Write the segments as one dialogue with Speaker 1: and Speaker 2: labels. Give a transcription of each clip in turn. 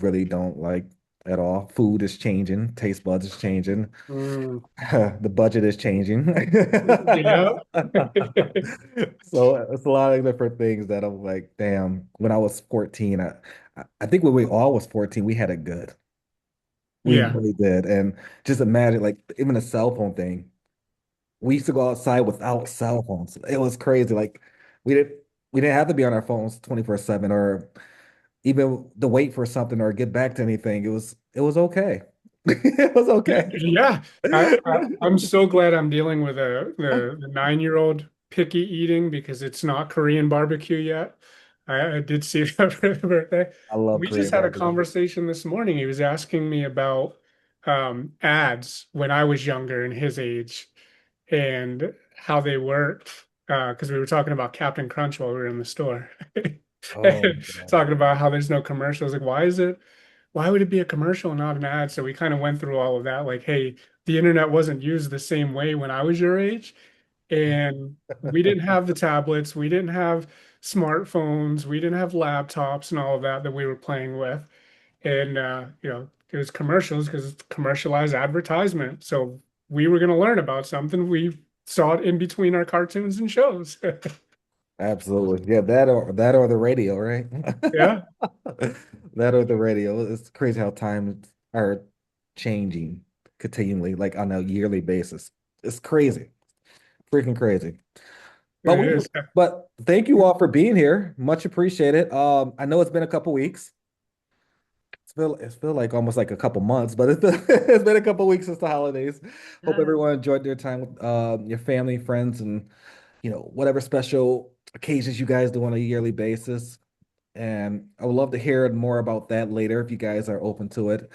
Speaker 1: really don't like at all. Food is changing, taste buds is changing,
Speaker 2: Mm,
Speaker 1: the budget is changing.
Speaker 2: yeah.
Speaker 1: So it's a lot of different things that I'm like, damn, when I was 14, I think when we all was 14, we had it good. We
Speaker 2: Yeah.
Speaker 1: really did. And just imagine like even a cell phone thing. We used to go outside without cell phones. It was crazy. Like we didn't we didn't have to be on our phones 24/7 or even to wait for something or get back to anything. It was okay. It was okay.
Speaker 2: Yeah. I'm so glad I'm dealing with the 9-year-old picky eating because it's not Korean barbecue yet. I did see that for his birthday.
Speaker 1: I love
Speaker 2: We just
Speaker 1: Korean
Speaker 2: had a
Speaker 1: barbecue.
Speaker 2: conversation this morning. He was asking me about ads when I was younger and his age and how they worked. Because we were talking about Captain Crunch while we were in the store.
Speaker 1: Oh
Speaker 2: And
Speaker 1: my God.
Speaker 2: talking about how there's no commercials. Like, why would it be a commercial and not an ad? So we kind of went through all of that. Like, hey, the internet wasn't used the same way when I was your age. And we didn't have the tablets, we didn't have smartphones, we didn't have laptops and all of that that we were playing with. And it was commercials because it's commercialized advertisement. So we were going to learn about something. We saw it in between our cartoons and shows.
Speaker 1: Absolutely. Yeah, that or the radio, right?
Speaker 2: Yeah,
Speaker 1: That or the radio. It's crazy how times are changing continually, like on a yearly basis. It's crazy. Freaking crazy. But
Speaker 2: it
Speaker 1: we
Speaker 2: is.
Speaker 1: but thank you all for being here. Much appreciated. I know it's been a couple weeks. It's feel like almost like a couple months, but it's been a couple weeks since the holidays. Hope
Speaker 3: Uh,
Speaker 1: everyone enjoyed their time with your family, friends, and whatever special occasions you guys do on a yearly basis. And I would love to hear more about that later if you guys are open to it.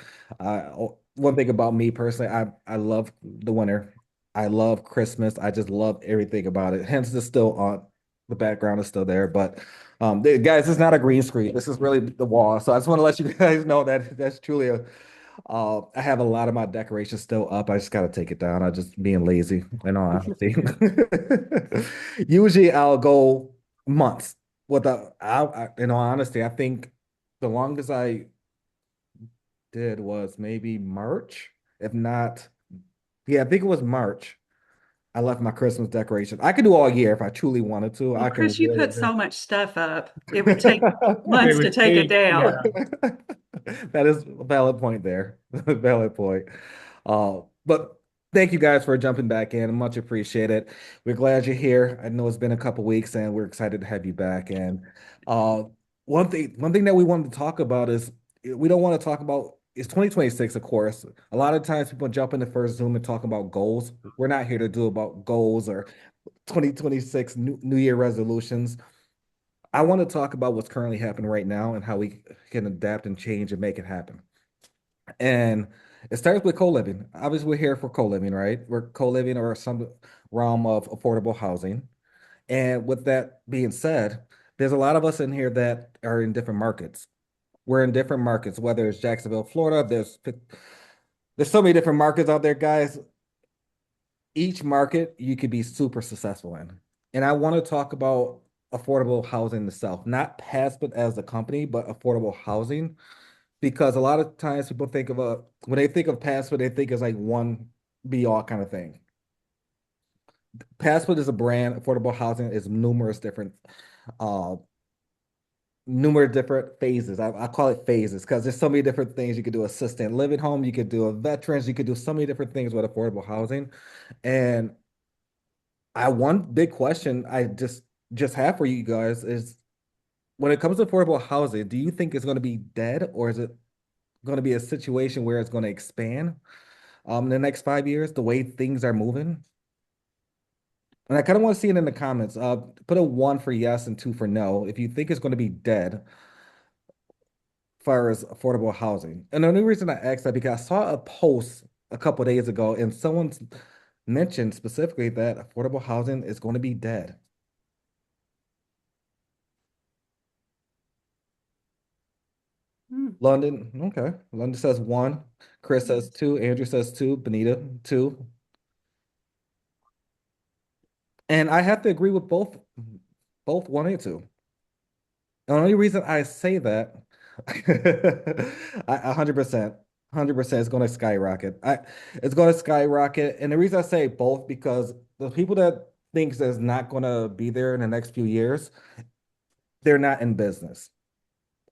Speaker 1: One thing about me personally, I love the winter. I love Christmas. I just love everything about it. Hence, it's still on. The background is still there, but guys, it's not a green screen. This is really the wall. So I just want to let you guys know that that's truly a. I have a lot of my decorations still up. I just got to take it down. I just being lazy, in all honesty. Usually, I'll go months in all honesty, I think the longest I did was maybe March, if not, yeah, I think it was March. I left my Christmas decoration. I could do all year if I truly wanted to.
Speaker 3: well,
Speaker 1: I can
Speaker 3: Chris, you
Speaker 1: really
Speaker 3: put
Speaker 1: do.
Speaker 3: so much stuff up. It would take
Speaker 2: It
Speaker 3: months to
Speaker 2: would
Speaker 3: take it
Speaker 2: take,
Speaker 3: down.
Speaker 2: yeah.
Speaker 1: That is a valid point there. Valid point. But thank you guys for jumping back in. Much appreciated. We're glad you're here. I know it's been a couple weeks and we're excited to have you back. And uh, one thing that we wanted to talk about is we don't want to talk about it's 2026, of course. A lot of times people jump in the first Zoom and talk about goals. We're not here to do about goals or 2026 New Year resolutions. I want to talk about what's currently happening right now and how we can adapt and change and make it happen. And it starts with co-living. Obviously, we're here for co-living, right? We're co-living or some realm of affordable housing. And with that being said, there's a lot of us in here that are in different markets. We're in different markets, whether it's Jacksonville, Florida, there's so many different markets out there, guys. Each market you could be super successful in. And I want to talk about affordable housing itself, not Passbot as a company, but affordable housing, because a lot of times people think of when they think of Passbot, they think it's like one be all kind of thing. Passbot is a brand, affordable housing is uh numerous different phases. I call it phases because there's so many different things you could do. Assistant living home, you could do a veterans, you could do so many different things with affordable housing. And one big question I just have for you guys is when it comes to affordable housing, do you think it's going to be dead or is it going to be a situation where it's going to expand in the next 5 years, the way things are moving? And I kind of want to see it in the comments. Put a one for yes and two for no. If you think it's going to be dead as far as affordable housing. And the only reason I asked that because I saw a post a couple days ago and someone mentioned specifically that affordable housing is going to be dead.
Speaker 3: Hmm.
Speaker 1: London, okay. London says one. Chris says two. Andrew says two. Benita, two. And I have to agree with both one and two. The only reason I say that, A 100%, 100% is going to skyrocket. It's going to skyrocket. And the reason I say both, because the people that thinks that's not going to be there in the next few years, they're not in business.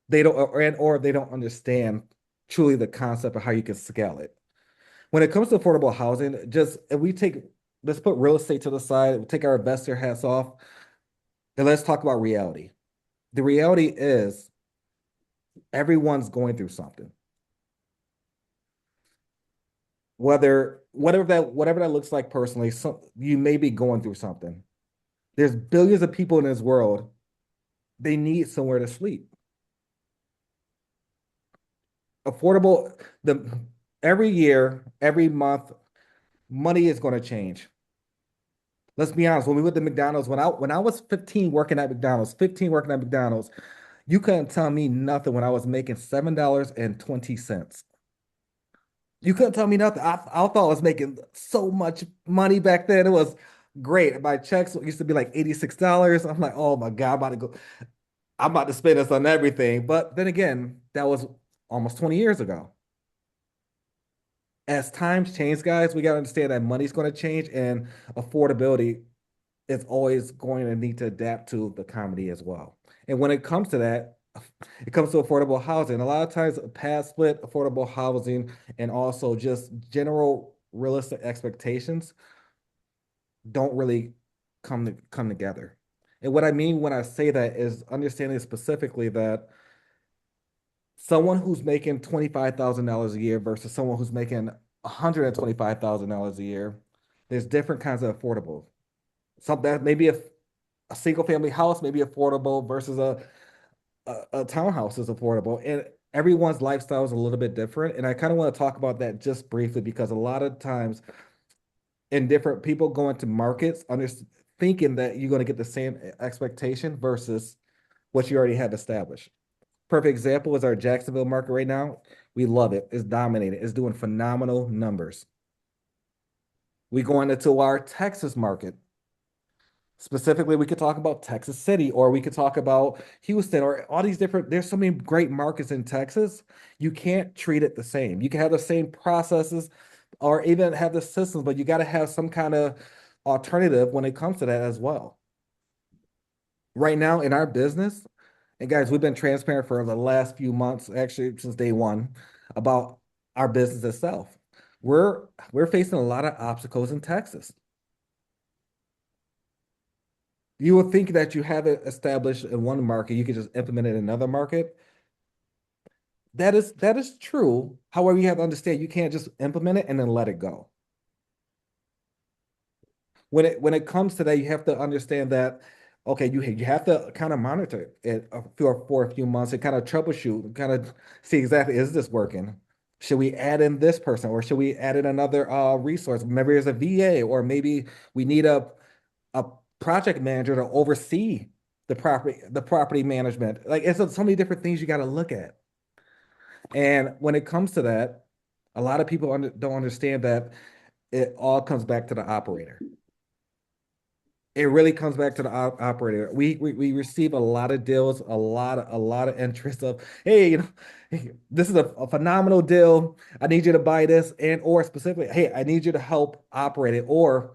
Speaker 1: They don't, or they don't understand truly the concept of how you can scale it. When it comes to affordable housing, just if we take, let's put real estate to the side, take our investor hats off, and let's talk about reality. The reality is everyone's going through something. Whatever that looks like personally, you may be going through something. There's billions of people in this world. They need somewhere to sleep. Affordable, the every year, every month, money is going to change. Let's be honest. When we went to McDonald's, when I was 15 working at McDonald's, you couldn't tell me nothing when I was making $7.20. You couldn't tell me nothing. I thought I was making so much money back then. It was great. My checks used to be like $86. I'm like, oh my God, I'm about to spend this on everything. But then again, that was almost 20 years ago. As times change, guys, we got to understand that money's going to change and affordability is always going to need to adapt to the comedy as well. And when it comes to that, it comes to affordable housing. A lot of times, past split, affordable housing, and also just general realistic expectations don't really come together. And what I mean when I say that is understanding specifically that someone who's making $25,000 a year versus someone who's making $125,000 a year, there's different kinds of affordable. Some that maybe a single family house may be affordable versus a townhouse is affordable. And everyone's lifestyle is a little bit different. And I kind of want to talk about that just briefly because a lot of times in different people go into markets under thinking that you're going to get the same expectation versus what you already have established. Perfect example is our Jacksonville market right now. We love it. It's dominating. It's doing phenomenal numbers. We going into our Texas market. Specifically, we could talk about Texas City, or we could talk about Houston, or all these different. There's so many great markets in Texas. You can't treat it the same. You can have the same processes, or even have the systems, but you got to have some kind of alternative when it comes to that as well. Right now in our business, and guys, we've been transparent for the last few months, actually since day one, about our business itself. We're we're facing a lot of obstacles in Texas. You would think that you have it established in one market, you could just implement it in another market. That is true. However, you have to understand you can't just implement it and then let it go. When it comes to that, you have to understand that okay, you have to kind of monitor it for a few months and kind of troubleshoot, kind of see exactly is this working? Should we add in this person or should we add in another resource? Maybe there's a VA or maybe we need a project manager to oversee the property management. Like it's so many different things you got to look at. And when it comes to that, a lot of people don't understand that it all comes back to the operator. It really comes back to the operator. We receive a lot of deals, a lot of interest of, hey, hey, this is a phenomenal deal. I need you to buy this, and or specifically, hey, I need you to help operate it, or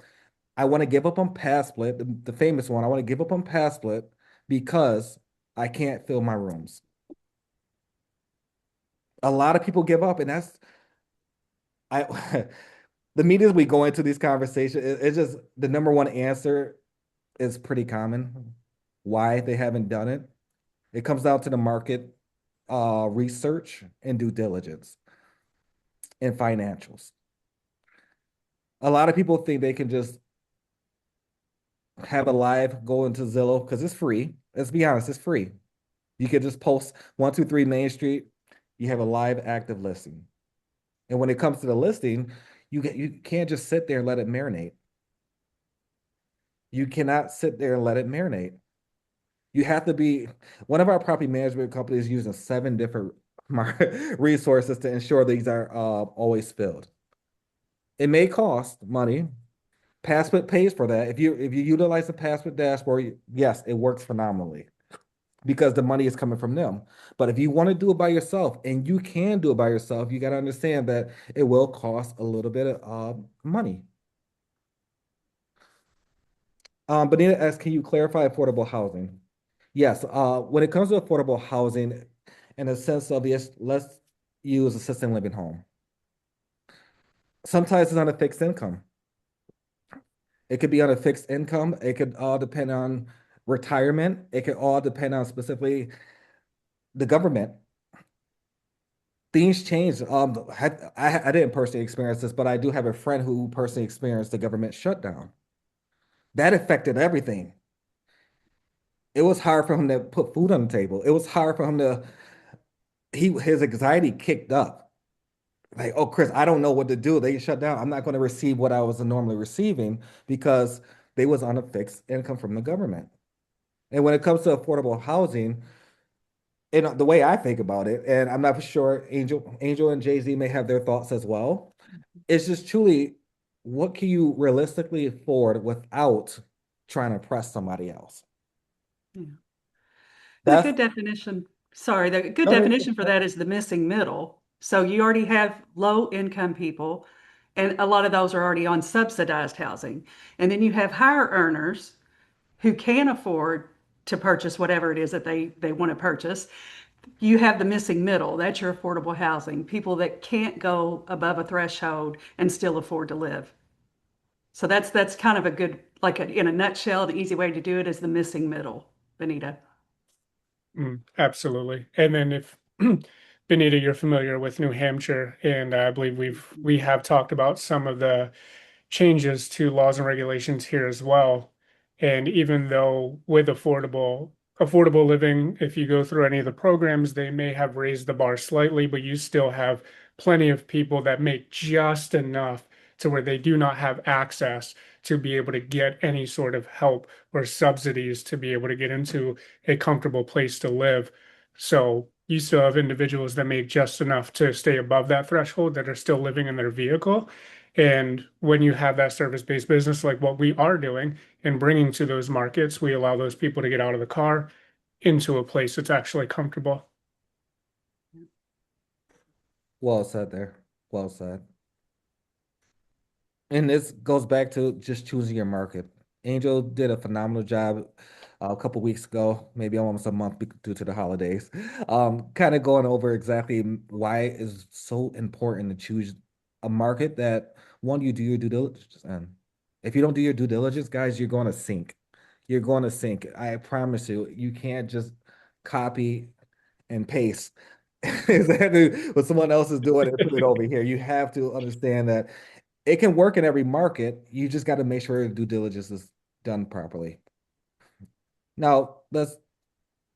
Speaker 1: I want to give up on pass split, the famous one. I want to give up on pass split because I can't fill my rooms. A lot of people give up, and that's I the meetings we go into these conversations, it's just the number one answer is pretty common. Why they haven't done it? It comes down to the market research and due diligence and financials. A lot of people think they can just have a live go into Zillow because it's free. Let's be honest, it's free. You could just post 123 Main Street. You have a live active listing. And when it comes to the listing, you can't just sit there and let it marinate. You cannot sit there and let it marinate. You have to be one of our property management companies using seven different resources to ensure these are always filled. It may cost money. Password pays for that. If you utilize the password dashboard, yes, it works phenomenally. because the money is coming from them. But if you want to do it by yourself, and you can do it by yourself, you got to understand that it will cost a little bit of money. Benita asks, can you clarify affordable housing? Yes, when it comes to affordable housing, in a sense of yes, let's use assisted living home. Sometimes it's on a fixed income. It could be on a fixed income. It could all depend on retirement. It could all depend on specifically the government. Things change. I didn't personally experience this, but I do have a friend who personally experienced the government shutdown. That affected everything. It was hard for him to put food on the table. It was hard for him to his anxiety kicked up. Like, oh, Chris, I don't know what to do. They shut down. I'm not going to receive what I was normally receiving because they was on a fixed income from the government. And when it comes to affordable housing, and the way I think about it, and I'm not for sure Angel and Jay-Z may have their thoughts as well. It's just truly what can you realistically afford without trying to press somebody else?
Speaker 3: Yeah. The
Speaker 1: That's
Speaker 3: good definition, sorry, the good
Speaker 1: no,
Speaker 3: definition for that is the missing middle. So you already have low income people, and a lot of those are already on subsidized housing. And then you have higher earners who can afford to purchase whatever it is that they want to purchase. You have the missing middle. That's your affordable housing. People that can't go above a threshold and still afford to live. So that's kind of a good, like in a nutshell, the easy way to do it is the missing middle, Benita.
Speaker 2: Absolutely. And then if Benita, you're familiar with New Hampshire, and I believe we have talked about some of the changes to laws and regulations here as well. And even though with affordable living, if you go through any of the programs, they may have raised the bar slightly, but you still have plenty of people that make just enough to where they do not have access to be able to get any sort of help or subsidies to be able to get into a comfortable place to live. So you still have individuals that make just enough to stay above that threshold that are still living in their vehicle. And when you have that service-based business like what we are doing and bringing to those markets, we allow those people to get out of the car into a place that's actually comfortable.
Speaker 1: well said there. Well said. And this goes back to just choosing your market. Angel did a phenomenal job a couple weeks ago, maybe almost a month due to the holidays. Kind of going over exactly why it's so important to choose a market that one, you do your due diligence. And if you don't do your due diligence, guys, you're going to sink. You're going to sink. I promise you, you can't just copy and paste exactly what someone else is doing and put it over here. You have to understand that it can work in every market. You just got to make sure due diligence is done properly. Now, let's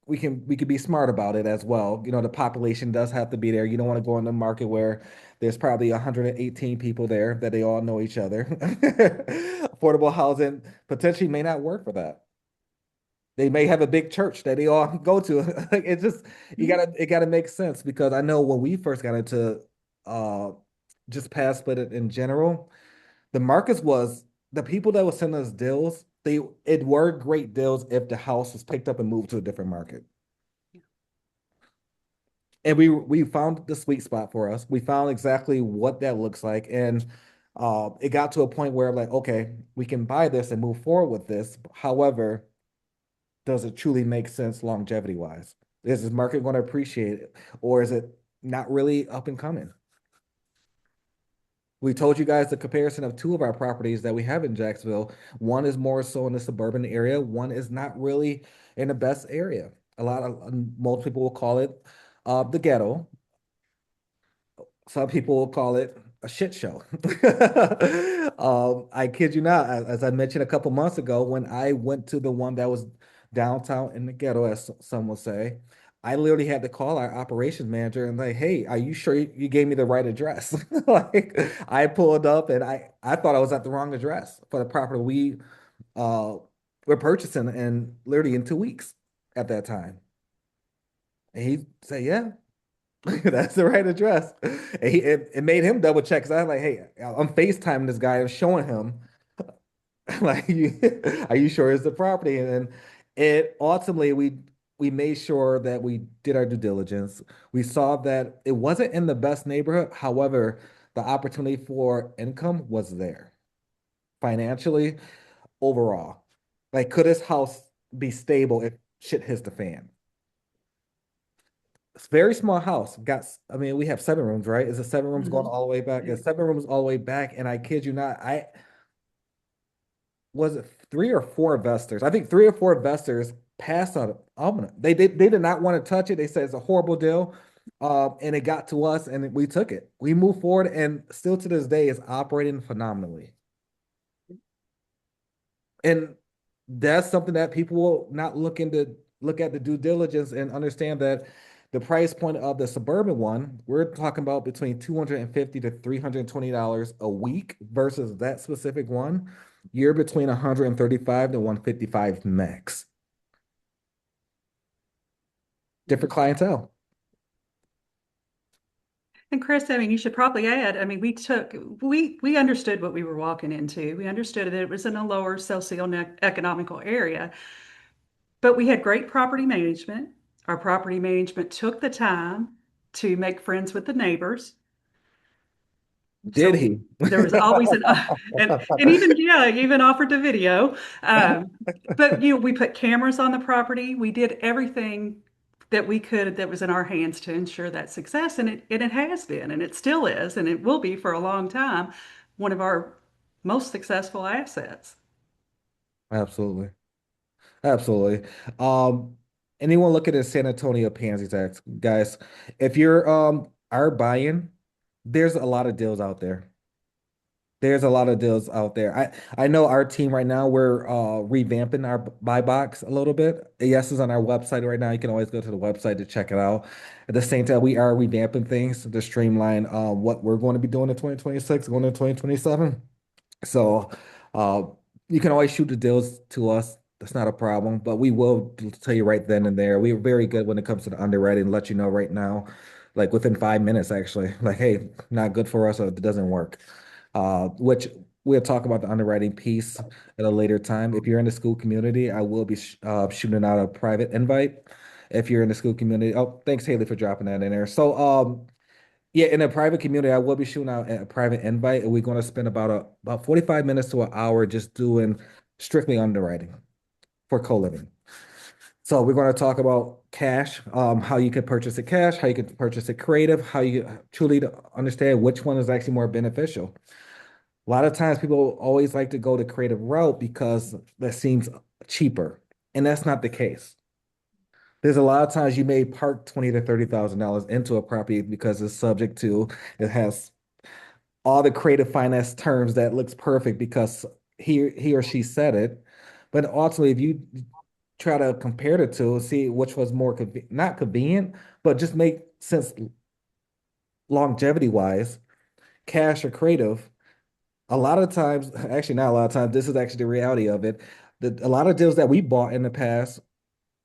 Speaker 1: we can be smart about it as well. You know, the population does have to be there. You don't want to go in the market where there's probably 118 people there that they all know each other. Affordable housing potentially may not work for that. They may have a big church that they all go to. Like it just it gotta make sense because I know when we first got into uh just past split it in general, the markets was the people that would send us deals, it were great deals if the house was picked up and moved to a different market. And we found the sweet spot for us. We found exactly what that looks like. And it got to a point where like, okay, we can buy this and move forward with this. However, does it truly make sense longevity wise? Is this market going to appreciate it? Or is it not really up and coming? We told you guys the comparison of two of our properties that we have in Jacksonville. One is more so in the suburban area, one is not really in the best area. A lot of most people will call it the ghetto. Some people will call it a shit show. I kid you not, as I mentioned a couple months ago, when I went to the one that was downtown in the ghetto, as some will say, I literally had to call our operations manager and like, hey, are you sure you gave me the right address? Like I pulled up and I thought I was at the wrong address for the property uh we're purchasing in literally in 2 weeks at that time. And he said, yeah, that's the right address. And it made him double check because I was like, hey, I'm FaceTiming this guy and showing him like are you sure it's the property? And then it ultimately we made sure that we did our due diligence. We saw that it wasn't in the best neighborhood. However, the opportunity for income was there financially overall. Like, could this house be stable if shit hits the fan? It's a very small house. I mean, we have 7 rooms, right? Is it 7 rooms going
Speaker 3: Mhm.
Speaker 1: all the way back? It's 7 rooms all the way back. And I kid you not, I was it 3 or 4 investors. I think 3 or 4 investors passed on it. They did not want to touch it. They said it's a horrible deal. And it got to us and we took it. We moved forward and still to this day is operating phenomenally. And that's something that people will not look at the due diligence and understand that the price point of the suburban one, we're talking about between $250 to $320 a week versus that specific one. You're between 135 to 155 max. Different clientele.
Speaker 3: And Chris, I mean, you should probably add, I mean, we understood what we were walking into. We understood that it was in a lower socioeconomical area, but we had great property management. Our property management took the time to make friends with the neighbors.
Speaker 1: Did
Speaker 3: So
Speaker 1: he?
Speaker 3: there was always and even, yeah, even offered to video. But we put cameras on the property. We did everything that we could that was in our hands to ensure that success. And it has been, and it still is, and it will be for a long time, one of our most successful assets.
Speaker 1: Absolutely. Absolutely. Um, Anyone looking at San Antonio Pansy tax, guys, if you're are buying, there's a lot of deals out there. There's a lot of deals out there. I know our team right now, we're revamping our buy box a little bit. Yes, is on our website right now. You can always go to the website to check it out. At the same time, we are revamping things to streamline what we're going to be doing in 2026, going into 2027. So uh, you can always shoot the deals to us. That's not a problem. But we will tell you right then and there. We're very good when it comes to the underwriting, let you know right now, like within 5 minutes, actually. Like, hey, not good for us, or it doesn't work. Which we'll talk about the underwriting piece at a later time. If you're in the school community, I will be shooting out a private invite. If you're in the school community, oh, thanks Haley for dropping that in there. So yeah, in a private community, I will be shooting out a private invite, and we're going to spend about 45 minutes to an hour just doing strictly underwriting for co-living. So we're going to talk about cash, how you can purchase it cash, how you can purchase it creative, how you truly to understand which one is actually more beneficial. A lot of times people always like to go the creative route because that seems cheaper, and that's not the case. There's a lot of times you may park 20 to $30,000 into a property because it's subject to it has all the creative finance terms that looks perfect because he or she said it. But ultimately, if you try to compare the two, see which was more not convenient, but just make sense longevity wise, cash or creative. A lot of times, actually not a lot of times, this is actually the reality of it. A lot of deals that we bought in the past,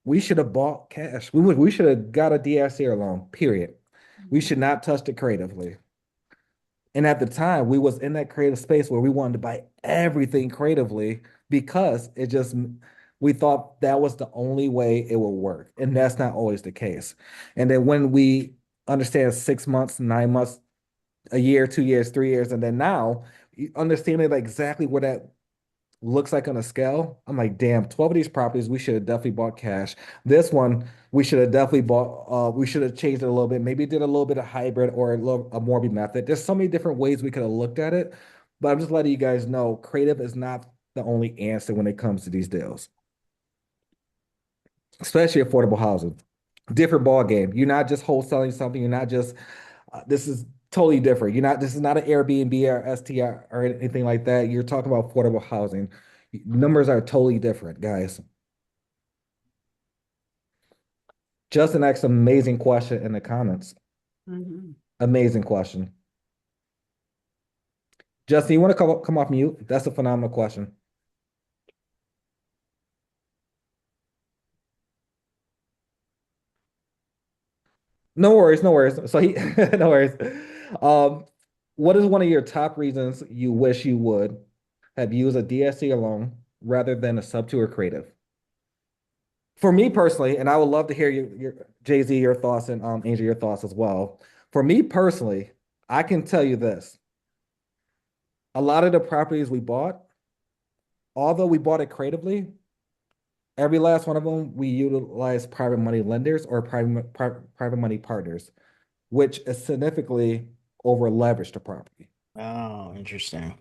Speaker 1: we should have bought cash. We should have got a DSCR loan, period. We should not touch it creatively. And at the time, we was in that creative space where we wanted to buy everything creatively because we thought that was the only way it would work. And that's not always the case. And then when we understand 6 months, 9 months, a year, 2 years, 3 years, and then now understanding like exactly where that looks like on a scale, I'm like, damn, 12 of these properties we should have definitely bought cash. This one we should have definitely bought, we should have changed it a little bit, maybe did a little bit of hybrid or a Morby method. There's so many different ways we could have looked at it, but I'm just letting you guys know creative is not the only answer when it comes to these deals, especially affordable housing. Different ball game. You're not just wholesaling something. You're not just this is totally different. This is not an Airbnb or STR or anything like that. You're talking about affordable housing. Numbers are totally different, guys. Justin asked an amazing question in the comments.
Speaker 3: Mhm.
Speaker 1: Amazing question. Justin, you want to come off mute? That's a phenomenal question. No worries, no worries. So he, no worries. Um, what is one of your top reasons you wish you would have used a DSC alone rather than a sub two or creative? For me personally, and I would love to hear your Jay-Z, your thoughts, and Angel, your thoughts as well. For me personally, I can tell you this. A lot of the properties we bought, although we bought it creatively, every last one of them, we utilized private money lenders or private money partners, which is significantly over leveraged the property.
Speaker 4: Oh, interesting.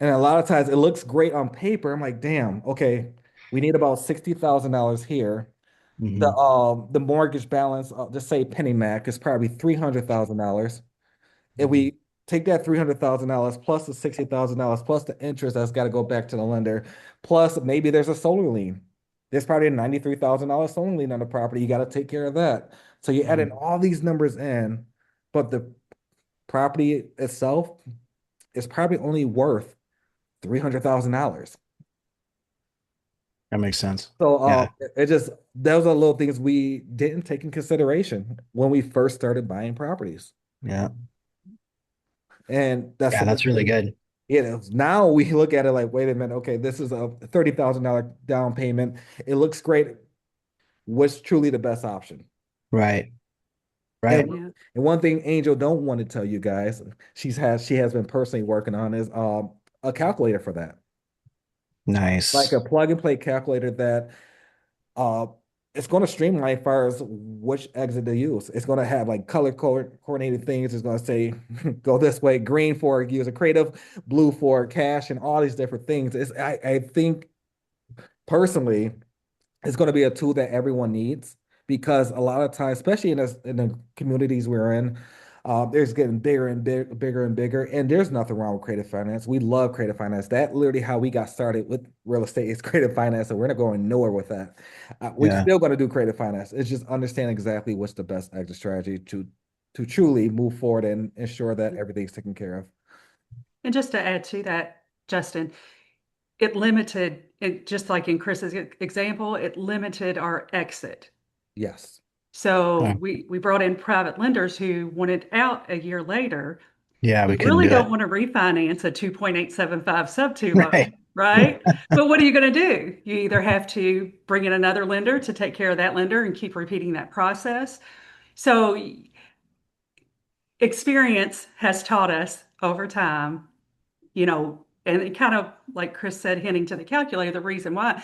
Speaker 1: And a lot of times it looks great on paper. I'm like, damn, okay, we need about $60,000 here.
Speaker 4: Hmm.
Speaker 1: The mortgage balance, just say Penny Mac, is probably $300,000. If
Speaker 4: Hmm.
Speaker 1: we take that $300,000 plus the $60,000 plus the interest that's got to go back to the lender, plus maybe there's a solar lien. There's probably a $93,000 solar lien on the property. You got to take care of that. So you add in
Speaker 4: Hmm.
Speaker 1: all these numbers in, but the property itself is probably only worth $300,000.
Speaker 4: That makes sense.
Speaker 1: So
Speaker 4: Yeah.
Speaker 1: it just those are little things we didn't take in consideration when we first started buying properties.
Speaker 4: Yeah.
Speaker 1: And that's
Speaker 4: Yeah,
Speaker 1: the one
Speaker 4: that's really
Speaker 1: thing,
Speaker 4: good.
Speaker 1: now we look at it like, wait a minute, okay, this is a $30,000 down payment. It looks great. What's truly the best option?
Speaker 4: Right.
Speaker 1: And
Speaker 4: Right.
Speaker 3: Yeah.
Speaker 1: and one thing Angel don't want to tell you guys, she has been personally working on is a calculator for that. Like a
Speaker 4: Nice.
Speaker 1: plug and play calculator that uh it's going to streamline as far as which exit to use. It's going to have like coordinated things. It's going to say go this way, green for use a creative, blue for cash, and all these different things. I think personally it's going to be a tool that everyone needs because a lot of times, especially in the communities we're in, there's getting bigger and bigger and bigger. And there's nothing wrong with creative finance. We love creative finance. That literally how we got started with real estate is creative finance, and we're not going nowhere with that. We're
Speaker 4: Yeah.
Speaker 1: still going to do creative finance. It's just understand exactly what's the best exit strategy to truly move forward and ensure that everything's taken care of.
Speaker 3: And just to add to that, Justin, it limited, it, just like in Chris's example, it limited our exit.
Speaker 1: Yes.
Speaker 3: So
Speaker 4: Huh.
Speaker 3: we brought in private lenders who wanted out a year later.
Speaker 4: Yeah, we
Speaker 3: You
Speaker 4: couldn't
Speaker 3: really
Speaker 4: do
Speaker 3: don't
Speaker 4: it.
Speaker 3: want to refinance a 2.875 sub 2
Speaker 4: Right.
Speaker 3: loan, right? But what are you going to do? You either have to bring in another lender to take care of that lender and keep repeating that process. So experience has taught us over time, and it kind of like Chris said, hinting to the calculator, the reason why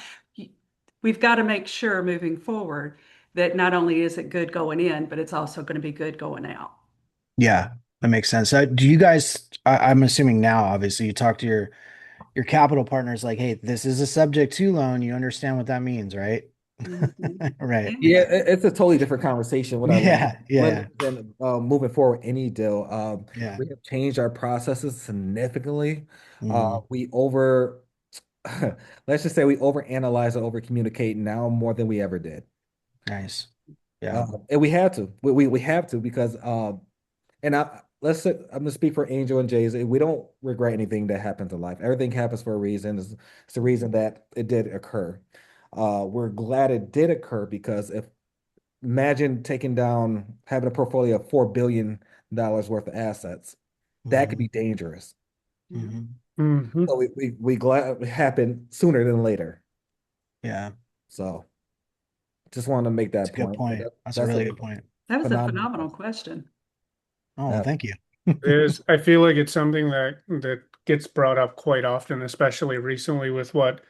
Speaker 3: we've got to make sure moving forward that not only is it good going in, but it's also going to be good going out.
Speaker 4: Yeah, that makes sense. Do you guys, I'm assuming now, obviously, you talk to your capital partners like, hey, this is a subject to loan. You understand what that means, right?
Speaker 3: Mhm.
Speaker 4: Right.
Speaker 3: Yeah.
Speaker 1: Yeah, it's a totally different conversation with our
Speaker 4: Yeah. Yeah.
Speaker 1: lenders and moving forward any deal.
Speaker 4: Yeah.
Speaker 1: We have changed our processes significantly.
Speaker 4: Hmm.
Speaker 1: We over, let's just say we overanalyze and over communicate now more than we ever did.
Speaker 4: Nice. Yeah.
Speaker 1: And we had to. We have to because and I'm gonna speak for Angel and Jay's. We don't regret anything that happens in life. Everything happens for a reason. It's the reason that it did occur. We're glad it did occur because if imagine taking down having a portfolio of $4 billion worth of assets. That could
Speaker 4: Hmm.
Speaker 1: be dangerous.
Speaker 3: Yeah.
Speaker 4: Hmm.
Speaker 2: Hmm.
Speaker 1: So we glad it happened sooner than later.
Speaker 4: Yeah.
Speaker 1: So just wanted to make
Speaker 4: It's
Speaker 1: that
Speaker 4: a good
Speaker 1: point. But
Speaker 4: point. That's a
Speaker 1: that's a
Speaker 4: really good point.
Speaker 3: That was a
Speaker 1: phenomenal
Speaker 3: phenomenal
Speaker 1: question.
Speaker 3: question.
Speaker 4: Oh, well,
Speaker 1: Yeah.
Speaker 4: thank you.
Speaker 2: It is. I feel like it's something that gets brought up quite often, especially recently with what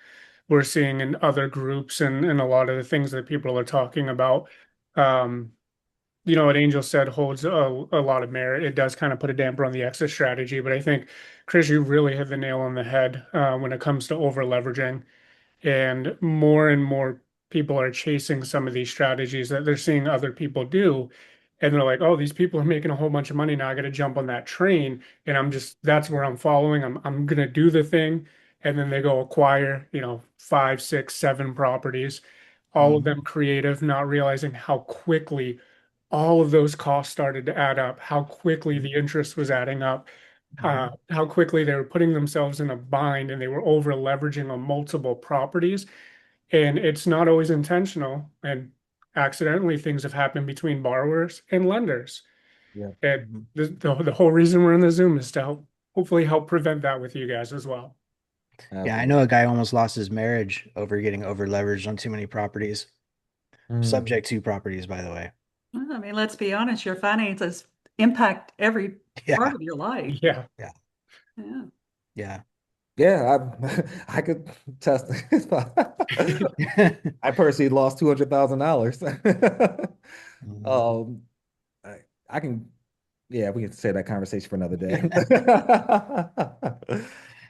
Speaker 2: we're seeing in other groups and a lot of the things that people are talking about. Um, what Angel said holds a lot of merit. It does kind of put a damper on the exit strategy, but I think, Chris, you really hit the nail on the head when it comes to over leveraging. And more people are chasing some of these strategies that they're seeing other people do. And they're like, oh, these people are making a whole bunch of money now. I got to jump on that train. And that's where I'm following. I'm going to do the thing. And then they go acquire, five, six, seven properties, all of
Speaker 1: Mhm.
Speaker 2: them creative, not realizing how quickly all of those costs started to add up, how quickly the interest was adding up,
Speaker 1: Mhm.
Speaker 2: how quickly they were putting themselves in a bind and they were over leveraging on multiple properties. And it's not always intentional. And accidentally, things have happened between borrowers and lenders.
Speaker 1: Yeah.
Speaker 2: And
Speaker 4: Mhm.
Speaker 2: the whole reason we're in the Zoom is to hopefully help prevent that with you guys as well.
Speaker 4: Yeah, I know
Speaker 1: Absolutely.
Speaker 4: a guy almost lost his marriage over getting over leveraged on too many properties.
Speaker 1: Mm,
Speaker 4: Subject to properties, by the way.
Speaker 3: Well, I mean, let's be honest, your finances impact every part
Speaker 4: Yeah,
Speaker 3: of your life.
Speaker 2: Yeah.
Speaker 4: yeah,
Speaker 3: Yeah.
Speaker 4: yeah.
Speaker 1: yeah, I could test. I personally lost $200,000.
Speaker 4: Mhm.
Speaker 1: Um, I can, yeah, we can say that conversation for another day.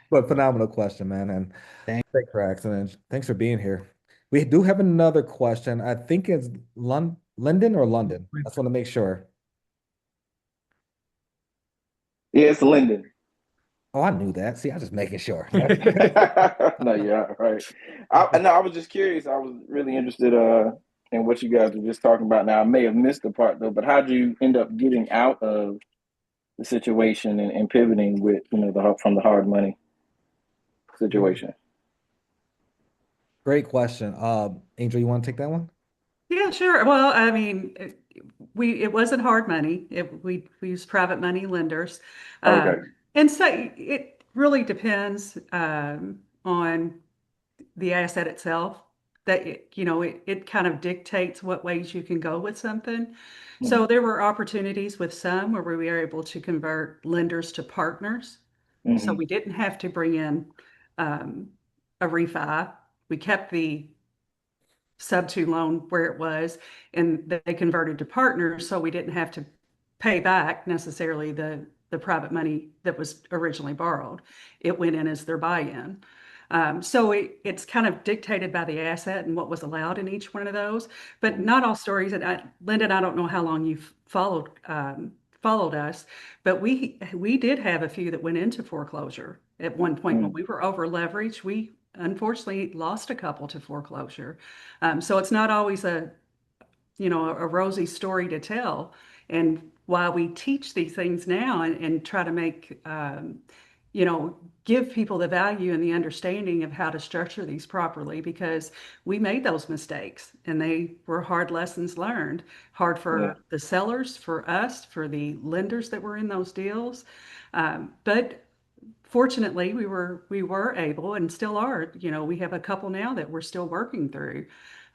Speaker 1: But phenomenal question, man, and
Speaker 4: Thank
Speaker 1: thanks for accident. Thanks for being here. We do have another question. I think it's London or London. I just want to make sure.
Speaker 5: Yeah, it's Linden.
Speaker 1: Oh, I knew that. See, I was just making sure.
Speaker 5: No, yeah, right. No, I was just curious. I was really interested in what you guys were just talking about. Now, I may have missed the part though, but how did you end up getting out of the situation and pivoting with from the hard money situation?
Speaker 1: Great question. Angel, you want to take that one?
Speaker 3: Yeah, sure. Well, I mean, it wasn't hard money. We used private money lenders,
Speaker 5: Okay.
Speaker 3: and so it really depends on the asset itself. That it kind of dictates what ways you can go with something. So
Speaker 5: Hmm.
Speaker 3: there were opportunities with some where we were able to convert lenders to partners. So
Speaker 5: Hmm.
Speaker 3: we didn't have to bring in um, a refi. We kept the sub two loan where it was, and they converted to partners, so we didn't have to pay back necessarily the private money that was originally borrowed. It went in as their buy-in. So it's kind of dictated by the asset and what was allowed in each one of those, but
Speaker 5: Hmm.
Speaker 3: not all stories. And Lyndon, I don't know how long you've followed us, but we did have a few that went into foreclosure at one point when
Speaker 5: Hmm.
Speaker 3: we were over leveraged. We unfortunately lost a couple to foreclosure. So it's not always a rosy story to tell. And while we teach these things now and try to make, give people the value and the understanding of how to structure these properly, because we made those mistakes and they were hard lessons learned, hard
Speaker 5: Yeah.
Speaker 3: for the sellers, for us, for the lenders that were in those deals. But fortunately, we were able and still are. We have a couple now that we're still working through,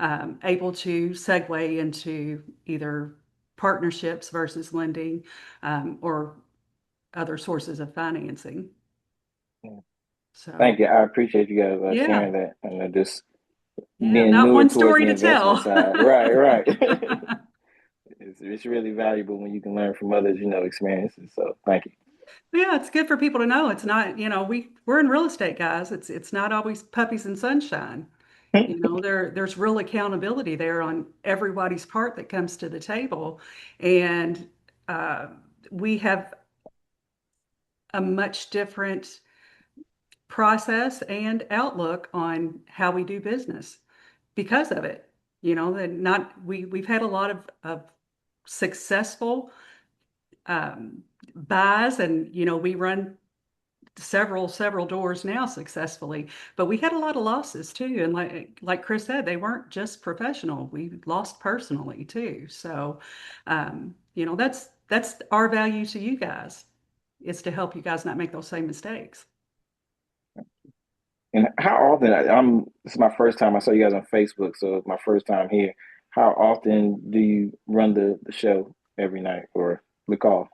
Speaker 3: able to segue into either partnerships versus lending, or other sources of financing.
Speaker 5: Yeah.
Speaker 3: So
Speaker 5: Thank you. I appreciate you guys
Speaker 3: yeah,
Speaker 5: sharing that and just
Speaker 3: yeah,
Speaker 5: being
Speaker 3: not
Speaker 5: newer
Speaker 3: one
Speaker 5: towards
Speaker 3: story
Speaker 5: the
Speaker 3: to
Speaker 5: investment
Speaker 3: tell.
Speaker 5: side. Right, right. It's really valuable when you can learn from others, experiences. So thank you.
Speaker 3: Yeah, it's good for people to know. It's not, we're in real estate, guys. It's not always puppies and sunshine. There's real accountability there on everybody's part that comes to the table. And uh, we have a much different process and outlook on how we do business because of it. That not we've had a lot of successful buys, and we run several doors now successfully, but we had a lot of losses too, and like Chris said, they weren't just professional. We lost personally too. So that's our value to you guys, is to help you guys not make those same mistakes.
Speaker 5: And how often this is my first time. I saw you guys on Facebook, so it's my first time here. How often do you run the show every night or the call?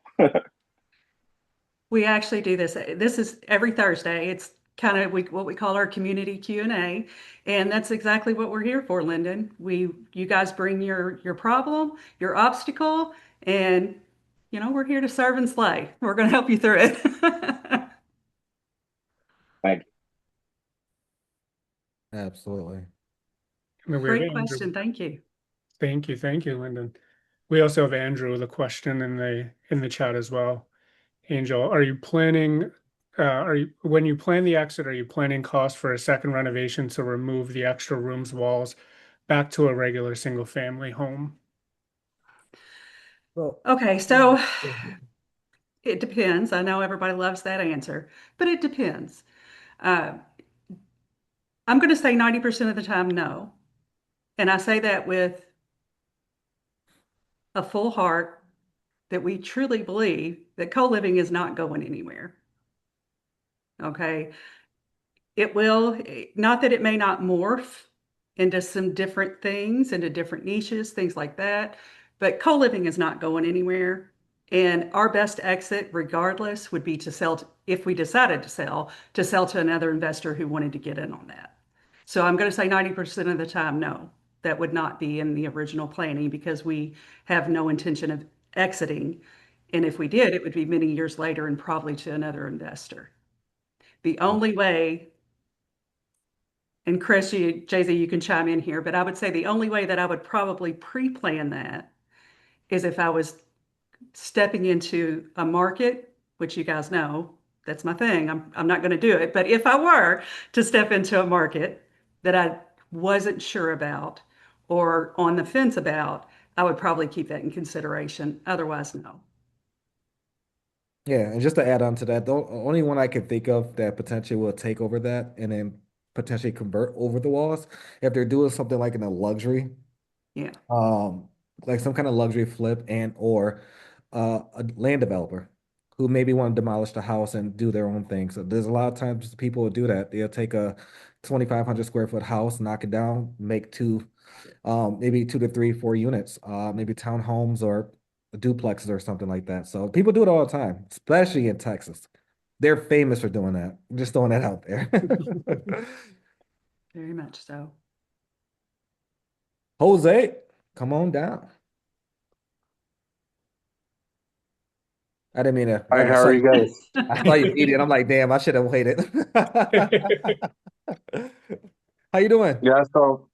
Speaker 3: We actually do this. This is every Thursday. It's kind of what we call our community Q&A, and that's exactly what we're here for, Lyndon. You guys bring your problem, your obstacle, and we're here to serve and slay. We're going to help you through it.
Speaker 5: Thank
Speaker 1: Absolutely.
Speaker 2: I mean, we have
Speaker 3: Great
Speaker 2: Andrew.
Speaker 3: question. Thank you.
Speaker 2: Thank you, Lyndon. We also have Andrew with a question in the chat as well. Angel, are you planning, when you plan the exit, are you planning costs for a second renovation to remove the extra rooms, walls back to a regular single family home?
Speaker 1: Well,
Speaker 3: Okay, so it depends. I know everybody loves that answer, but it depends. Uh, I'm going to say 90% of the time, no. And I say that with a full heart, that we truly believe that co-living is not going anywhere. Okay. It will, not that it may not morph into some different things, into different niches, things like that, but co-living is not going anywhere. And our best exit, regardless, would be to sell, if we decided to sell to another investor who wanted to get in on that. So I'm going to say 90% of the time, no, that would not be in the original planning because we have no intention of exiting. And if we did, it would be many years later and probably to another investor. The only way, and Chris, Jay-Z, you can chime in here, but I would say the only way that I would probably pre-plan that is if I was stepping into a market, which you guys know, that's my thing. I'm not going to do it. But if I were to step into a market that I wasn't sure about or on the fence about, I would probably keep that in consideration. Otherwise, no.
Speaker 1: Yeah, and just to add on to that, the only one I can think of that potentially will take over that and then potentially convert over the walls if they're doing something like in a luxury,
Speaker 3: Yeah.
Speaker 1: um, like some kind of luxury flip and or a land developer who maybe want to demolish the house and do their own thing. So there's a lot of times people will do that. They'll take a 2,500 square foot house, knock it down, make two maybe two to three, 4 units, maybe townhomes or duplexes or something like that. So people do it all the time, especially in Texas. They're famous for doing that. Just throwing that out there.
Speaker 3: Very much so.
Speaker 1: Jose, come on down. I didn't mean to.
Speaker 6: Hi,
Speaker 1: I
Speaker 6: how
Speaker 1: saw
Speaker 6: are
Speaker 1: you.
Speaker 6: you guys?
Speaker 1: I saw you eating. I'm like, damn, I should have waited. How you doing?
Speaker 6: Yeah, so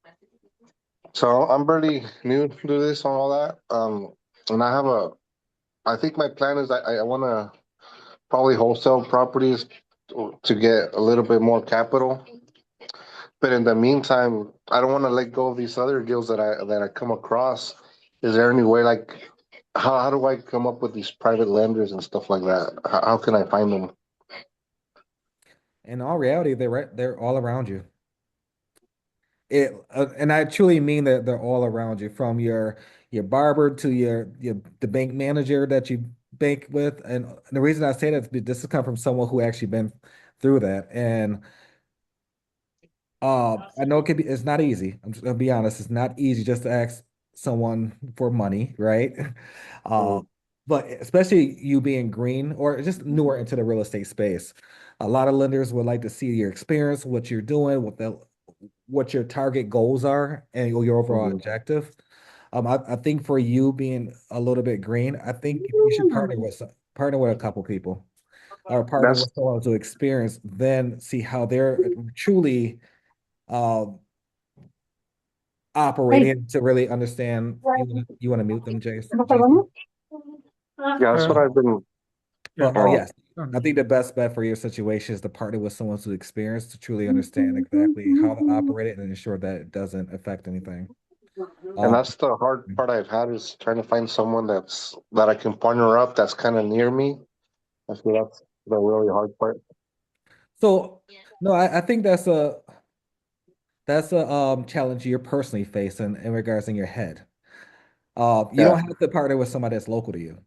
Speaker 6: I'm pretty new to this and all that. And I think my plan is I want to probably wholesale properties to get a little bit more capital. But in the meantime, I don't want to let go of these other deals that I come across. Is there any way, like, how do I come up with these private lenders and stuff like that? How can I find them?
Speaker 1: In all reality, they're all around you. And I truly mean that they're all around you, from your barber to your the bank manager that you bank with. And the reason I say that is because this has come from someone who actually been through that. And I know it's not easy. I'm just gonna be honest, it's not easy just to ask someone for money, right? Uh,
Speaker 6: Mm,
Speaker 1: but especially you being green or just newer into the real estate space, a lot of lenders would like to see your experience, what you're doing, what your target goals are, and your overall
Speaker 6: mhm.
Speaker 1: objective. I think for you being a little bit green, I think you should partner with a couple people or partner
Speaker 6: That's
Speaker 1: with someone to experience, then see how they're truly uh, operating to really understand. You want to mute them, JC?
Speaker 6: yeah, that's what
Speaker 2: Uh,
Speaker 6: I've been.
Speaker 2: yeah,
Speaker 1: Well,
Speaker 2: go ahead.
Speaker 1: yes. I think the best bet for your situation is to partner with someone who's experienced to truly understand exactly how to operate it and ensure that it doesn't affect anything.
Speaker 6: And
Speaker 1: Uh,
Speaker 6: that's the hard part I've had is trying to find someone that I can partner up that's kind of near me. I feel that's the really hard part.
Speaker 1: so no, I think that's a challenge you're personally facing in regards in your head. You
Speaker 6: Yeah.
Speaker 1: don't have to partner with somebody that's local to you.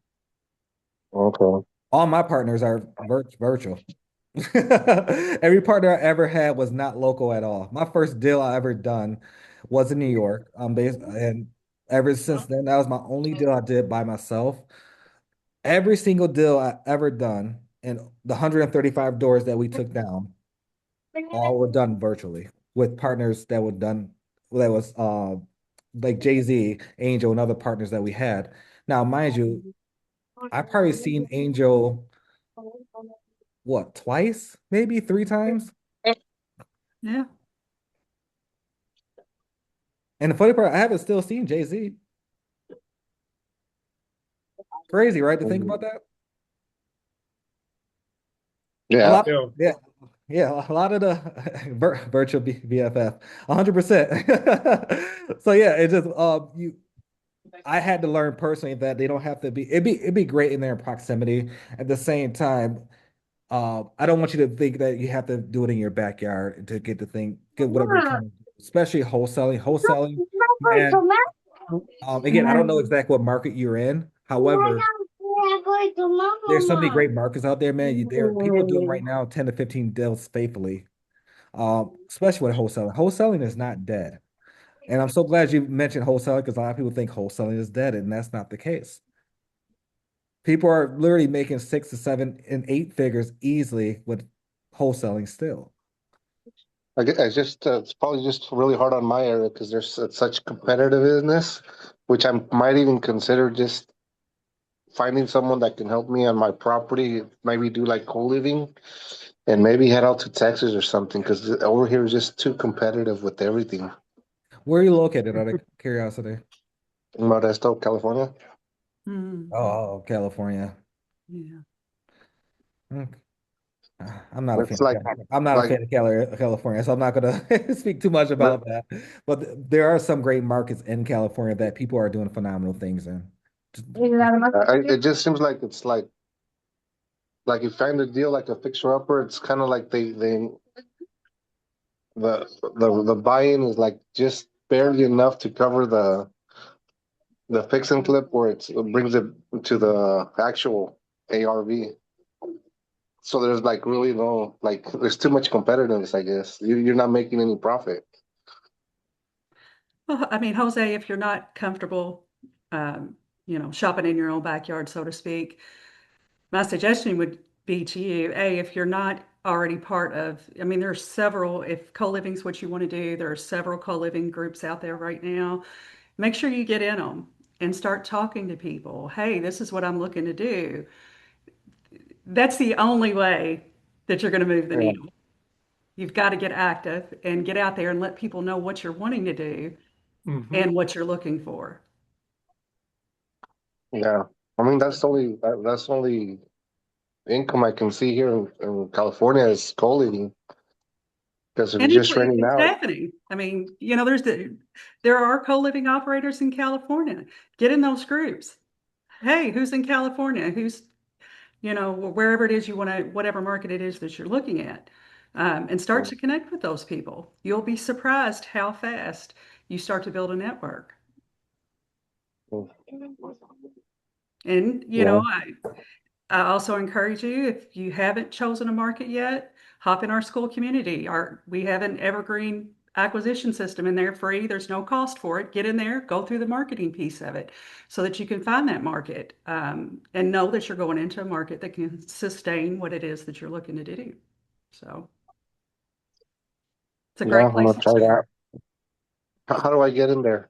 Speaker 6: Okay.
Speaker 1: All my partners are virtual. Every partner I ever had was not local at all. My first deal I ever done was in New York. And ever since then, that was my only deal I did by myself. Every single deal I ever done, and the 135 doors that we took down, all were done virtually with partners that was like Jay-Z, Angel, and other partners that we had. Now, mind you, I probably seen Angel what, twice, maybe three times.
Speaker 3: Yeah.
Speaker 1: And the funny part, I haven't still seen Jay-Z. Crazy, right? To think
Speaker 6: Mhm.
Speaker 1: about that. A
Speaker 6: Yeah.
Speaker 1: lot,
Speaker 2: Bill.
Speaker 1: yeah, yeah, a lot of the virtual BFF, 100%. So yeah, it just I had to learn personally that they don't have to be. It'd be great in their proximity. At the same time, I don't want you to think that you have to do it in your backyard to get whatever you're trying to do, especially wholesaling. Wholesaling, man. Again, I don't know exactly what market you're in. However, there's so many great markets out there, man. There are people doing right now 10 to 15 deals faithfully. especially with wholesaling. Wholesaling is not dead. And I'm so glad you mentioned wholesaling because a lot of people think wholesaling is dead, and that's not the case. People are literally making 6 to 7 and 8 figures easily with wholesaling still.
Speaker 6: I just it's probably just really hard on my area because there's such competitiveness, which I might even consider just finding someone that can help me on my property, maybe do like co-living and maybe head out to Texas or something because over here is just too competitive with everything.
Speaker 1: Where are you located, out of curiosity?
Speaker 6: In Modesto, California.
Speaker 3: Mhm.
Speaker 1: Oh, California.
Speaker 3: Yeah.
Speaker 1: Hmm. I'm not a fan
Speaker 6: It's
Speaker 1: of
Speaker 6: like
Speaker 1: California. I'm not a
Speaker 6: like
Speaker 1: fan of California, so I'm not going to speak too much
Speaker 6: but
Speaker 1: about that. But there are some great markets in California that people are doing phenomenal things in.
Speaker 6: it just seems like it's like you find a deal like a fixer upper. It's kind of like they the buy-in is like just barely enough to cover the fix and flip where it brings it to the actual ARV. So there's like really no like there's too much competitiveness, I guess. You're not making any profit.
Speaker 3: Well, I mean, Jose, if you're not comfortable, shopping in your own backyard, so to speak, my suggestion would be to you, A, if you're not already part of, I mean, there's several, if co-living is what you want to do, there are several co-living groups out there right now. Make sure you get in them and start talking to people. Hey, this is what I'm looking to do. That's the only way that you're going to move the
Speaker 6: Yeah,
Speaker 3: needle. You've got to get active and get out there and let people know what you're wanting to do
Speaker 2: Hmm.
Speaker 3: and what you're looking for.
Speaker 6: yeah. I mean that's the only income I can see here in California is co-living because if you're
Speaker 3: And
Speaker 6: just renting
Speaker 3: it's
Speaker 6: out,
Speaker 3: happening. I mean, there are co-living operators in California. Get in those groups. Hey, who's in California? Who's, wherever it is you want to, whatever market it is that you're looking at, and start to connect with those people. You'll be surprised how fast you start to build a network. And,
Speaker 6: yeah,
Speaker 3: I also encourage you, if you haven't chosen a market yet, hop in our school community. We have an evergreen acquisition system in there free. There's no cost for it. Get in there, go through the marketing piece of it so that you can find that market, and know that you're going into a market that can sustain what it is that you're looking to do. So it's a
Speaker 6: yeah,
Speaker 3: great
Speaker 6: I'm
Speaker 3: place
Speaker 6: gonna
Speaker 3: to
Speaker 6: try that.
Speaker 3: start.
Speaker 6: How do I get in there?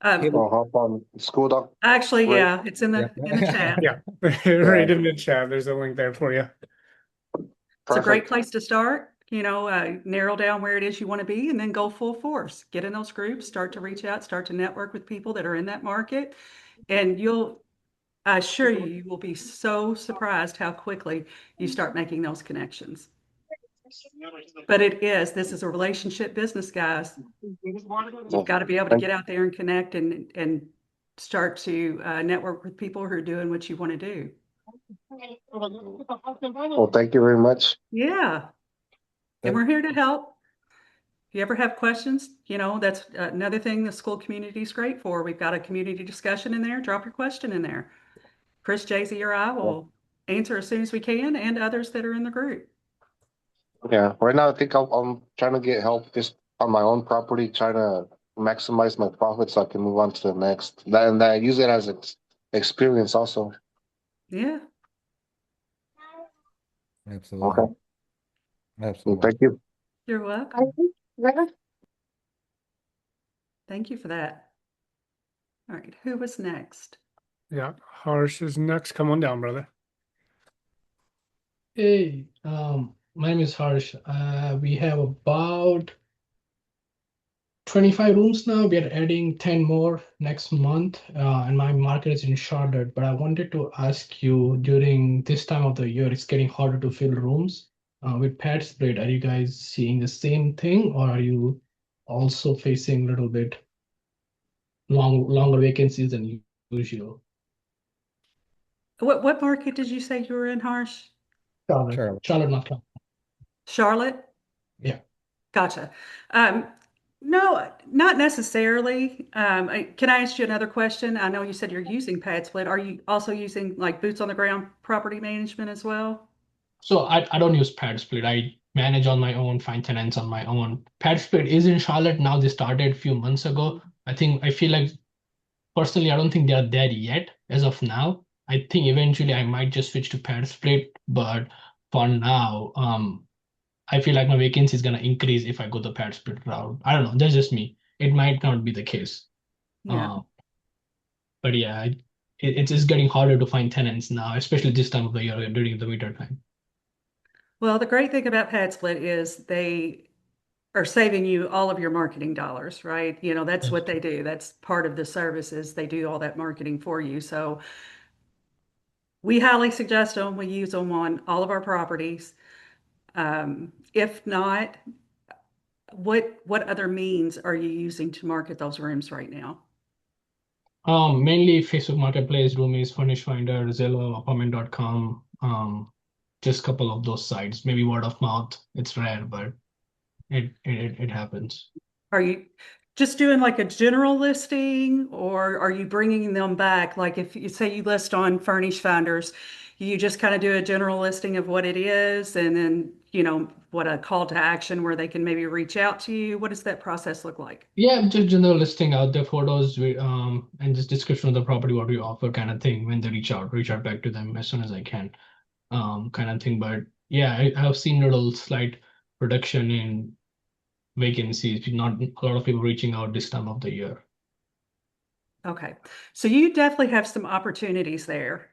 Speaker 1: Hit,
Speaker 3: Um,
Speaker 6: I'll hop on school doc,
Speaker 3: Actually,
Speaker 6: right?
Speaker 3: yeah, it's in
Speaker 1: yeah.
Speaker 3: the chat.
Speaker 2: Yeah,
Speaker 6: Yeah,
Speaker 2: right in the chat. There's a link there for you.
Speaker 3: It's a great
Speaker 6: perfect.
Speaker 3: place to start. Narrow down where it is you want to be and then go full force. Get in those groups, start to reach out, start to network with people that are in that market. And I assure you, you will be so surprised how quickly you start making those connections. But this is a relationship business, guys. You've
Speaker 6: Well,
Speaker 3: got to be able to
Speaker 6: thank,
Speaker 3: get out there and connect and start to network with people who are doing what you want to do.
Speaker 6: well, thank you very much.
Speaker 3: Yeah. And we're here to help. If you ever have questions, that's another thing the school community is great for. We've got a community discussion in there. Drop your question in there. Chris, Jay-Z, or I will answer as soon as we can, and others that are in the group.
Speaker 6: Yeah, right now I think I'm trying to get help just on my own property, trying to maximize my profit so I can move on to the next. And I use it as experience also.
Speaker 3: Yeah.
Speaker 1: Absolutely.
Speaker 6: Okay, well,
Speaker 1: Absolutely.
Speaker 6: thank you.
Speaker 3: You're welcome. Thank you for that. All right. Who was next?
Speaker 2: Yeah, Harsh is next. Come on down, brother.
Speaker 7: Hey, my name is Harsh. We have about 25 rooms now. We are adding 10 more next month, and my market is in Charlotte. But I wanted to ask you, during this time of the year, it's getting harder to fill rooms. With pad split, are you guys seeing the same thing, or are you also facing a little bit longer vacancies than usual?
Speaker 3: What market did you say you were in, Harsh?
Speaker 7: Charlotte,
Speaker 1: Charlie.
Speaker 7: Charlotte, North Carolina.
Speaker 3: Charlotte?
Speaker 7: Yeah.
Speaker 3: Gotcha. Um, no, not necessarily. Can I ask you another question? I know you said you're using pad split. Are you also using like boots on the ground property management as well?
Speaker 7: So I don't use pad split. I manage on my own, find tenants on my own. Pad Split is in Charlotte now. They started a few months ago. I feel like personally, I don't think they are there yet as of now. I think eventually I might just switch to Pad Split, but for now, I feel like my vacancy is gonna increase if I go the Pad Split route. I don't know. That's just me. It might not be the case.
Speaker 3: Yeah.
Speaker 7: Uh, but yeah, it's just getting harder to find tenants now, especially this time of the year during the winter time.
Speaker 3: Well, the great thing about Pad Split is they are saving you all of your marketing dollars, right? That's
Speaker 7: Yes.
Speaker 3: what they do. That's part of the service is they do all that marketing for you. So we highly suggest them. We use them on all of our properties. If not, what other means are you using to market those rooms right now?
Speaker 7: Mainly Facebook Marketplace, Roomies, Furnish Finder, Zillow, Apartment.com, just a couple of those sites. Maybe word of mouth. It's rare, but it happens.
Speaker 3: Are you just doing like a general listing or are you bringing them back? Like if you say you list on Furnish Finders, you just kind of do a general listing of what it is and then, what a call to action where they can maybe reach out to you. What does that process look like?
Speaker 7: Yeah, just general listing out the photos, and just description of the property, what we offer, kind of thing. When they reach out back to them as soon as I can, kind of thing. But yeah, I have seen little slight reduction in vacancies. Not a lot of people reaching out this time of the year.
Speaker 3: Okay. So you definitely have some opportunities there.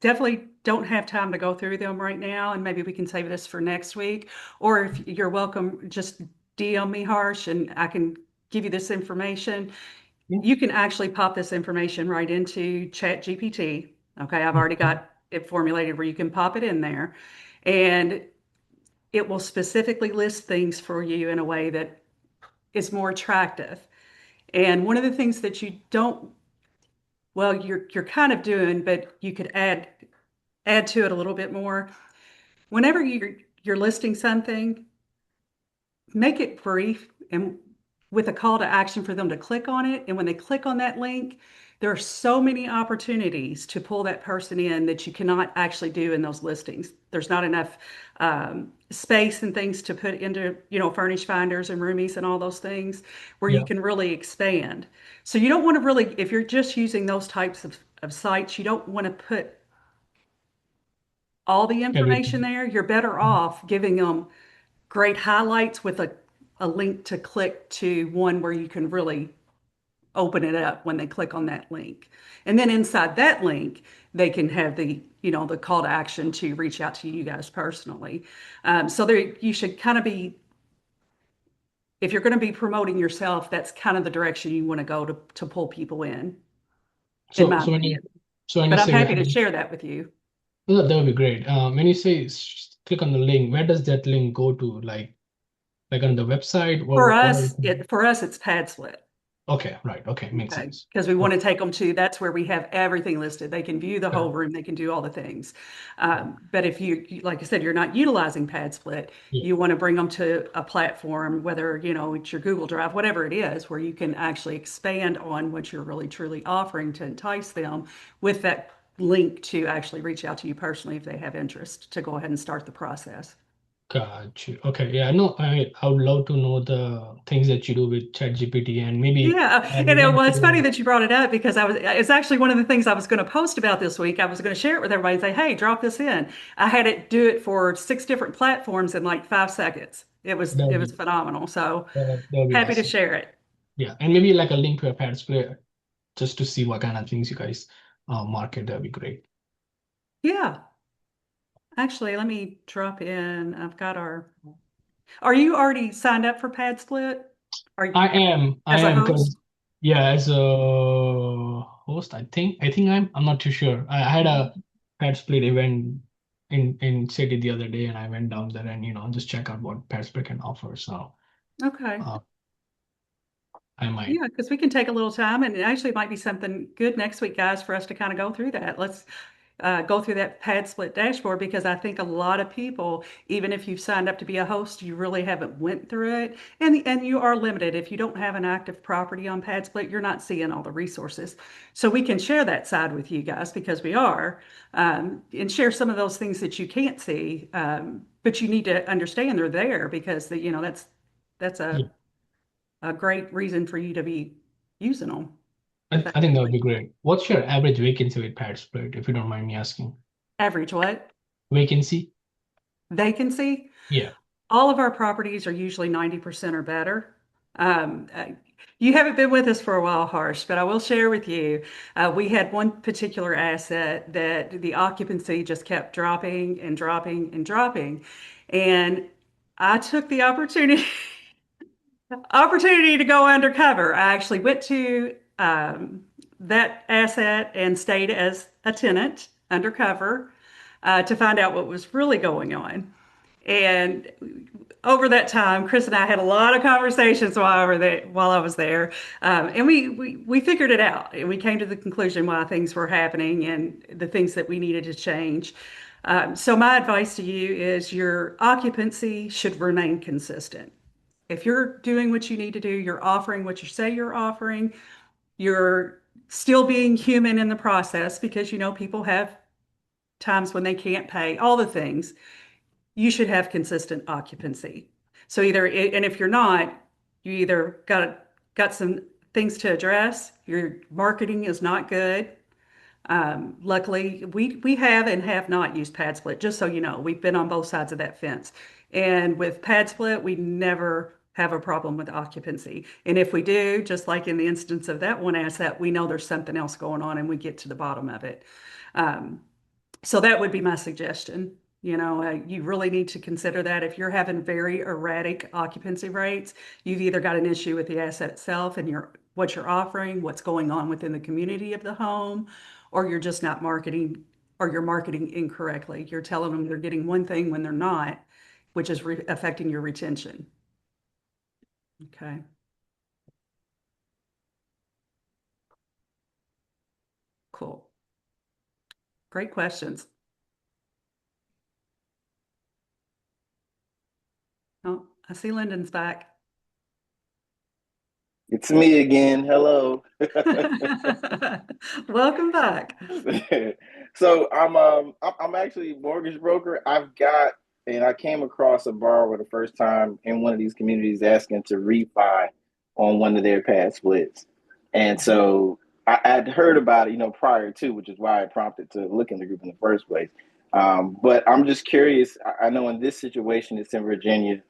Speaker 3: Definitely don't have time to go through them right now, and maybe we can save this for next week. Or if you're welcome, just DM me, Harsh, and I can give you this information.
Speaker 7: Yeah.
Speaker 3: You can actually pop this information right into Chat GPT. Okay, I've already
Speaker 7: Okay.
Speaker 3: got it formulated where you can pop it in there, and it will specifically list things for you in a way that is more attractive. And one of the things that you don't, well, you're kind of doing, but you could add to it a little bit more. Whenever you're listing something, make it brief and with a call to action for them to click on it. And when they click on that link, there are so many opportunities to pull that person in that you cannot actually do in those listings. There's not enough space and things to put into, furnish finders and roomies and all those things where you
Speaker 7: Yeah.
Speaker 3: can really expand. So you don't want to really, if you're just using those types of sites, you don't want to put all the information
Speaker 7: Everything.
Speaker 3: there. You're better off giving them great highlights with a link to click to one where you can really open it up when they click on that link. And then inside that link, they can have the call to action to reach out to you guys personally. So there, you should kind of be, if you're going to be promoting yourself, that's kind of the direction you want to go to pull people in
Speaker 7: So
Speaker 3: my
Speaker 7: so when you
Speaker 3: opinion.
Speaker 7: so when you
Speaker 3: But I'm
Speaker 7: say
Speaker 3: happy to share that with you.
Speaker 7: that would be great. When you say click on the link, where does that link go to? Like on the website
Speaker 3: For
Speaker 7: or
Speaker 3: us, it's pad split.
Speaker 7: okay, right. Okay, makes
Speaker 3: Okay,
Speaker 7: sense.
Speaker 3: because we want
Speaker 7: Okay.
Speaker 3: to take them to, that's where we have everything listed. They can view the
Speaker 7: Got
Speaker 3: whole
Speaker 7: it.
Speaker 3: room, they can do all the things. But if like I said, you're not utilizing Pad Split,
Speaker 7: Yeah,
Speaker 3: you want to bring them to a platform, whether, it's your Google Drive, whatever it is, where you can actually expand on what you're really truly offering to entice them with that link to actually reach out to you personally if they have interest to go ahead and start the process.
Speaker 7: got you. Okay, yeah, no, I would love to know the things that you do with ChatGPT and maybe
Speaker 3: Yeah, and well, it's funny that you brought it up because it's actually one of the things I was going to post about this week. I was going to share it with everybody and say, hey, drop this in. I had it do it for 6 different platforms in like 5 seconds. It was
Speaker 7: that
Speaker 3: it
Speaker 7: would
Speaker 3: was
Speaker 7: be
Speaker 3: phenomenal. So
Speaker 7: that would be
Speaker 3: happy to
Speaker 7: awesome.
Speaker 3: share it.
Speaker 7: Yeah, and maybe like a link to a Pets Player just to see what kind of things you guys market. That'd be great.
Speaker 3: Yeah, actually, let me drop in. I've got our. Are you already signed up for Pad Split? Are you
Speaker 7: I
Speaker 3: as a
Speaker 7: am because
Speaker 3: host?
Speaker 7: yeah, as a host, I'm not too sure. I had a pet split event in city the other day, and I went down there and just check out what pet split can offer. So
Speaker 3: Okay.
Speaker 7: uh, I might.
Speaker 3: Yeah, because we can take a little time and it actually might be something good next week, guys, for us to kind of go through that. go through that pad split dashboard, because I think a lot of people, even if you've signed up to be a host, you really haven't went through it. And you are limited. If you don't have an active property on pad split, you're not seeing all the resources. So we can share that side with you guys because we are, and share some of those things that you can't see. But you need to understand they're there because that's
Speaker 7: Yeah,
Speaker 3: a great reason for you to be using them
Speaker 7: I think that would
Speaker 3: effectively.
Speaker 7: be great. What's your average vacancy with pad split, if you don't mind me asking?
Speaker 3: Average what?
Speaker 7: Vacancy?
Speaker 3: Vacancy?
Speaker 7: Yeah.
Speaker 3: All of our properties are usually 90% or better. Um, uh, you haven't been with us for a while, Harsh, but I will share with you. We had one particular asset that the occupancy just kept dropping and dropping and dropping. And I took the opportunity to go undercover. I actually went to that asset and stayed as a tenant undercover to find out what was really going on. And over that time, Chris and I had a lot of conversations while I was there, and we figured it out, and we came to the conclusion why things were happening and the things that we needed to change. So my advice to you is your occupancy should remain consistent. If you're doing what you need to do, you're offering what you say you're offering, you're still being human in the process because people have times when they can't pay, all the things, you should have consistent occupancy. So and if you're not, you either got some things to address, your marketing is not good. Luckily, we have and have not used pad split, just so you know. We've been on both sides of that fence. And with pad split, we never have a problem with occupancy. And if we do, just like in the instance of that one asset, we know there's something else going on and we get to the bottom of it. Um, so that would be my suggestion. You really need to consider that if you're having very erratic occupancy rates, you've either got an issue with the asset itself and what you're offering, what's going on within the community of the home, or you're just not marketing, or you're marketing incorrectly. You're telling them they're getting one thing when they're not, which is affecting your retention. Okay, cool. Great questions. Oh, I see Lyndon's back.
Speaker 5: It's me again. Hello.
Speaker 3: Welcome back.
Speaker 5: So I'm actually a mortgage broker. And I came across a borrower the first time in one of these communities asking to refi on one of their pad splits. And so I'd heard about it, prior to, which is why I prompted to look in the group in the first place. But I'm just curious. I know in this situation, it's in Virginia.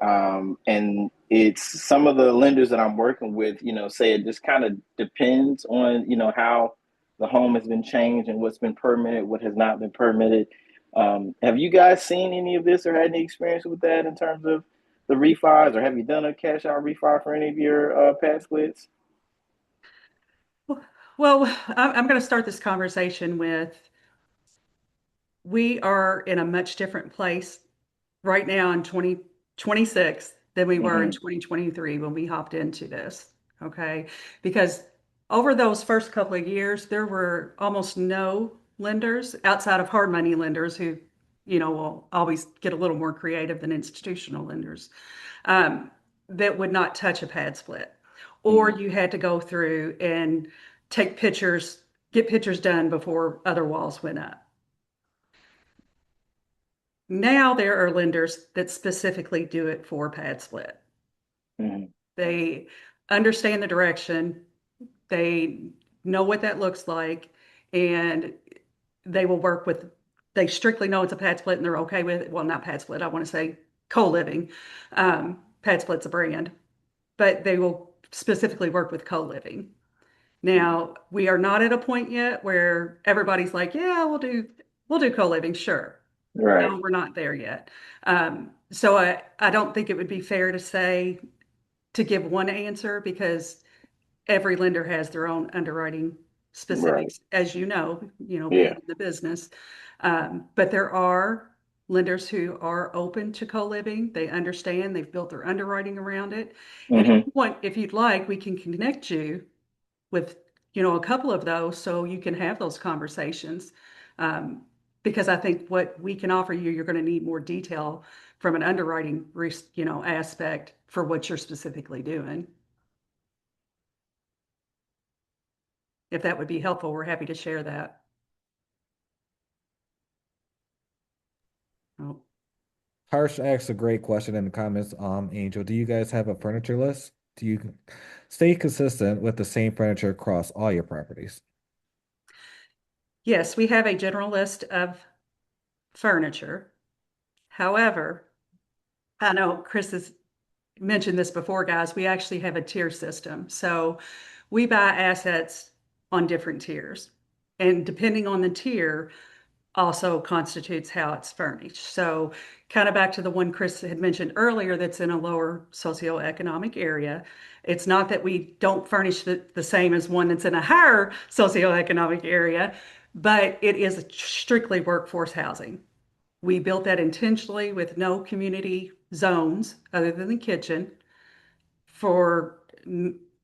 Speaker 5: And it's some of the lenders that I'm working with, say it just kind of depends on, how the home has been changed and what's been permitted, what has not been permitted. Have you guys seen any of this or had any experience with that in terms of the refis, or have you done a cash out refi for any of your pad splits?
Speaker 3: Well, I'm going to start this conversation with we are in a much different place right now in 2026 than we were in
Speaker 5: Mm-hmm.
Speaker 3: 2023 when we hopped into this. Okay. Because over those first couple of years, there were almost no lenders outside of hard money lenders who, will always get a little more creative than institutional lenders, um, that would not touch a pad split. Or
Speaker 5: Mm-hmm.
Speaker 3: you had to go through and take pictures, get pictures done before other walls went up. Now there are lenders that specifically do it for pad split.
Speaker 5: Mm-hmm.
Speaker 3: They understand the direction, they know what that looks like, and they will work with, they strictly know it's a pad split and they're okay with it. Well, not pad split, I want to say co-living. Pad split's a brand, but they will specifically work with co-living. Now, we are not at a point yet where everybody's like, yeah, we'll do co-living, sure.
Speaker 5: Right.
Speaker 3: No, we're not there yet. So I don't think it would be fair to say to give one answer because every lender has their own underwriting
Speaker 5: Right.
Speaker 3: specifics, as being
Speaker 5: Yeah.
Speaker 3: in the business. But there are lenders who are open to co-living. They understand, they've built their underwriting around it. And
Speaker 5: Mm-hmm.
Speaker 3: if you'd like, we can connect you with, a couple of those so you can have those conversations. Because I think what we can offer you, you're going to need more detail from an underwriting, aspect for what you're specifically doing. If that would be helpful, we're happy to share that. Oh.
Speaker 1: Harsh asked a great question in the comments. Angel, do you guys have a furniture list? Do you stay consistent with the same furniture across all your properties?
Speaker 3: Yes, we have a general list of furniture. However, I know Chris has mentioned this before, guys. We actually have a tier system. So we buy assets on different tiers. And depending on the tier, also constitutes how it's furnished. So, kind of back to the one Chris had mentioned earlier that's in a lower socioeconomic area. It's not that we don't furnish the same as one that's in a higher socioeconomic area, but it is strictly workforce housing. We built that intentionally with no community zones other than the kitchen for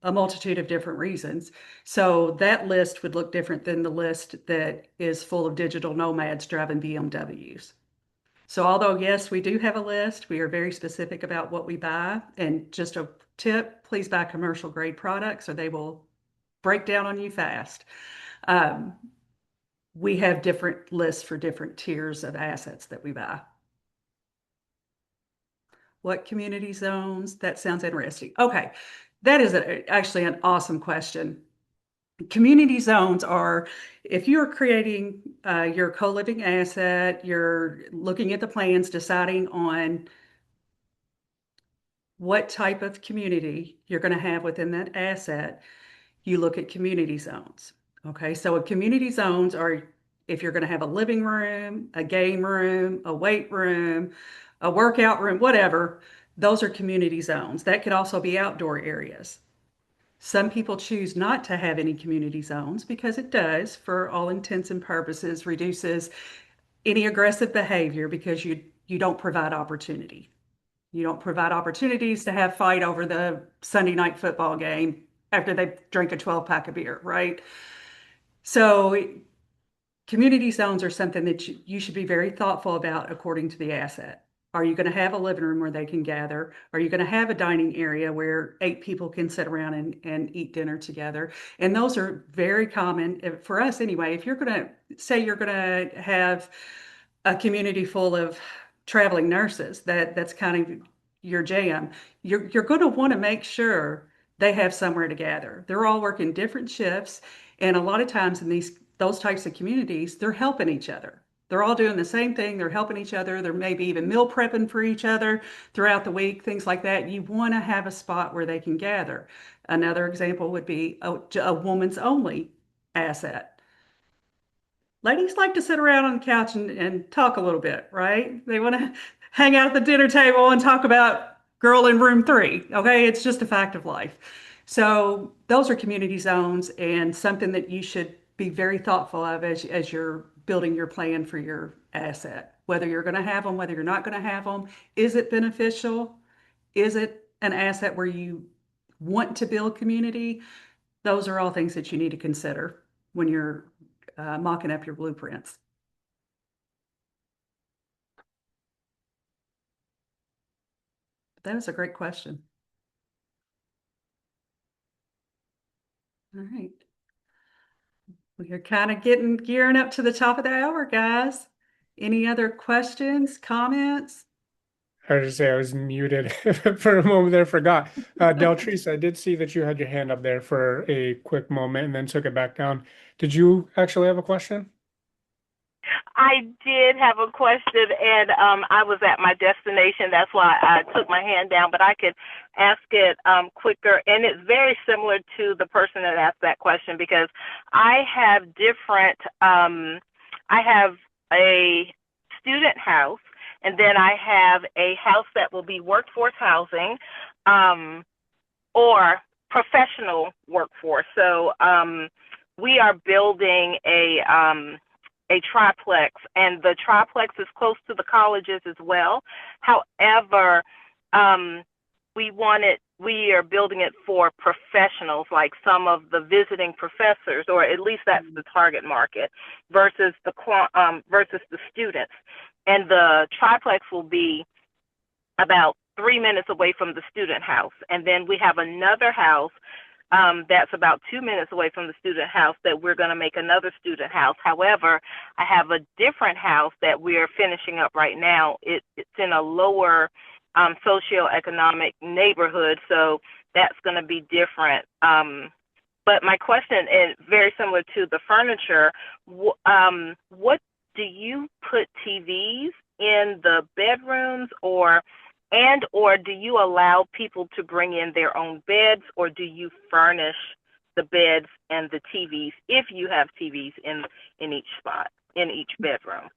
Speaker 3: a multitude of different reasons. So that list would look different than the list that is full of digital nomads driving BMWs. So although yes, we do have a list, we are very specific about what we buy. And just a tip, please buy commercial grade products or they will break down on you fast. Um, we have different lists for different tiers of assets that we buy. What community zones? That sounds interesting. Okay, that is actually an awesome question. Community zones are if you're creating your co-living asset, you're looking at the plans, deciding on what type of community you're going to have within that asset, you look at community zones. Okay, so community zones are if you're going to have a living room, a game room, a weight room, a workout room, whatever, those are community zones. That could also be outdoor areas. Some people choose not to have any community zones because it does, for all intents and purposes, reduces any aggressive behavior because you don't provide opportunity. You don't provide opportunities to have fight over the Sunday night football game after they drink a 12 pack of beer, right? So community zones are something that you should be very thoughtful about according to the asset. Are you going to have a living room where they can gather? Are you going to have a dining area where 8 people can sit around and eat dinner together? And those are very common for us anyway. If you're going to say you're going to have a community full of traveling nurses, that's kind of your jam. You're going to want to make sure they have somewhere to gather. They're all working different shifts, and a lot of times in those types of communities, they're helping each other. They're all doing the same thing. They're helping each other. They're maybe even meal prepping for each other throughout the week, things like that. You want to have a spot where they can gather. Another example would be a woman's only asset. Ladies like to sit around on the couch and talk a little bit, right? They want to hang out at the dinner table and talk about girl in room three. Okay, it's just a fact of life. So those are community zones and something that you should be very thoughtful of as you're building your plan for your asset. Whether you're going to have them, whether you're not going to have them, is it beneficial? Is it an asset where you want to build community? Those are all things that you need to consider when you're mocking up your blueprints. That is a great question. All right. We are kind of gearing up to the top of the hour, guys. Any other questions, comments?
Speaker 2: I was just say I was muted for a moment there, forgot. Deltrice, I did see that you had your hand up there for a quick moment and then took it back down. Did you actually have a question?
Speaker 8: I did have a question, and I was at my destination. That's why I took my hand down, but I could ask it quicker. And it's very similar to the person that asked that question because I have different, I have a student house, and then I have a house that will be workforce housing or professional workforce. So we are building a triplex, and the triplex is close to the colleges as well. However, we are building it for professionals, like some of the visiting professors, or at least that's the target market, versus versus the students. And the triplex will be about 3 minutes away from the student house. And then we have another house that's about 2 minutes away from the student house that we're going to make another student house. However, I have a different house that we're finishing up right now. It's in a lower socioeconomic neighborhood, so that's going to be different. But my question is very similar to the furniture. What do you put TVs in the bedrooms, or do you allow people to bring in their own beds, or do you furnish the beds and the TVs if you have TVs in each spot, in each bedroom?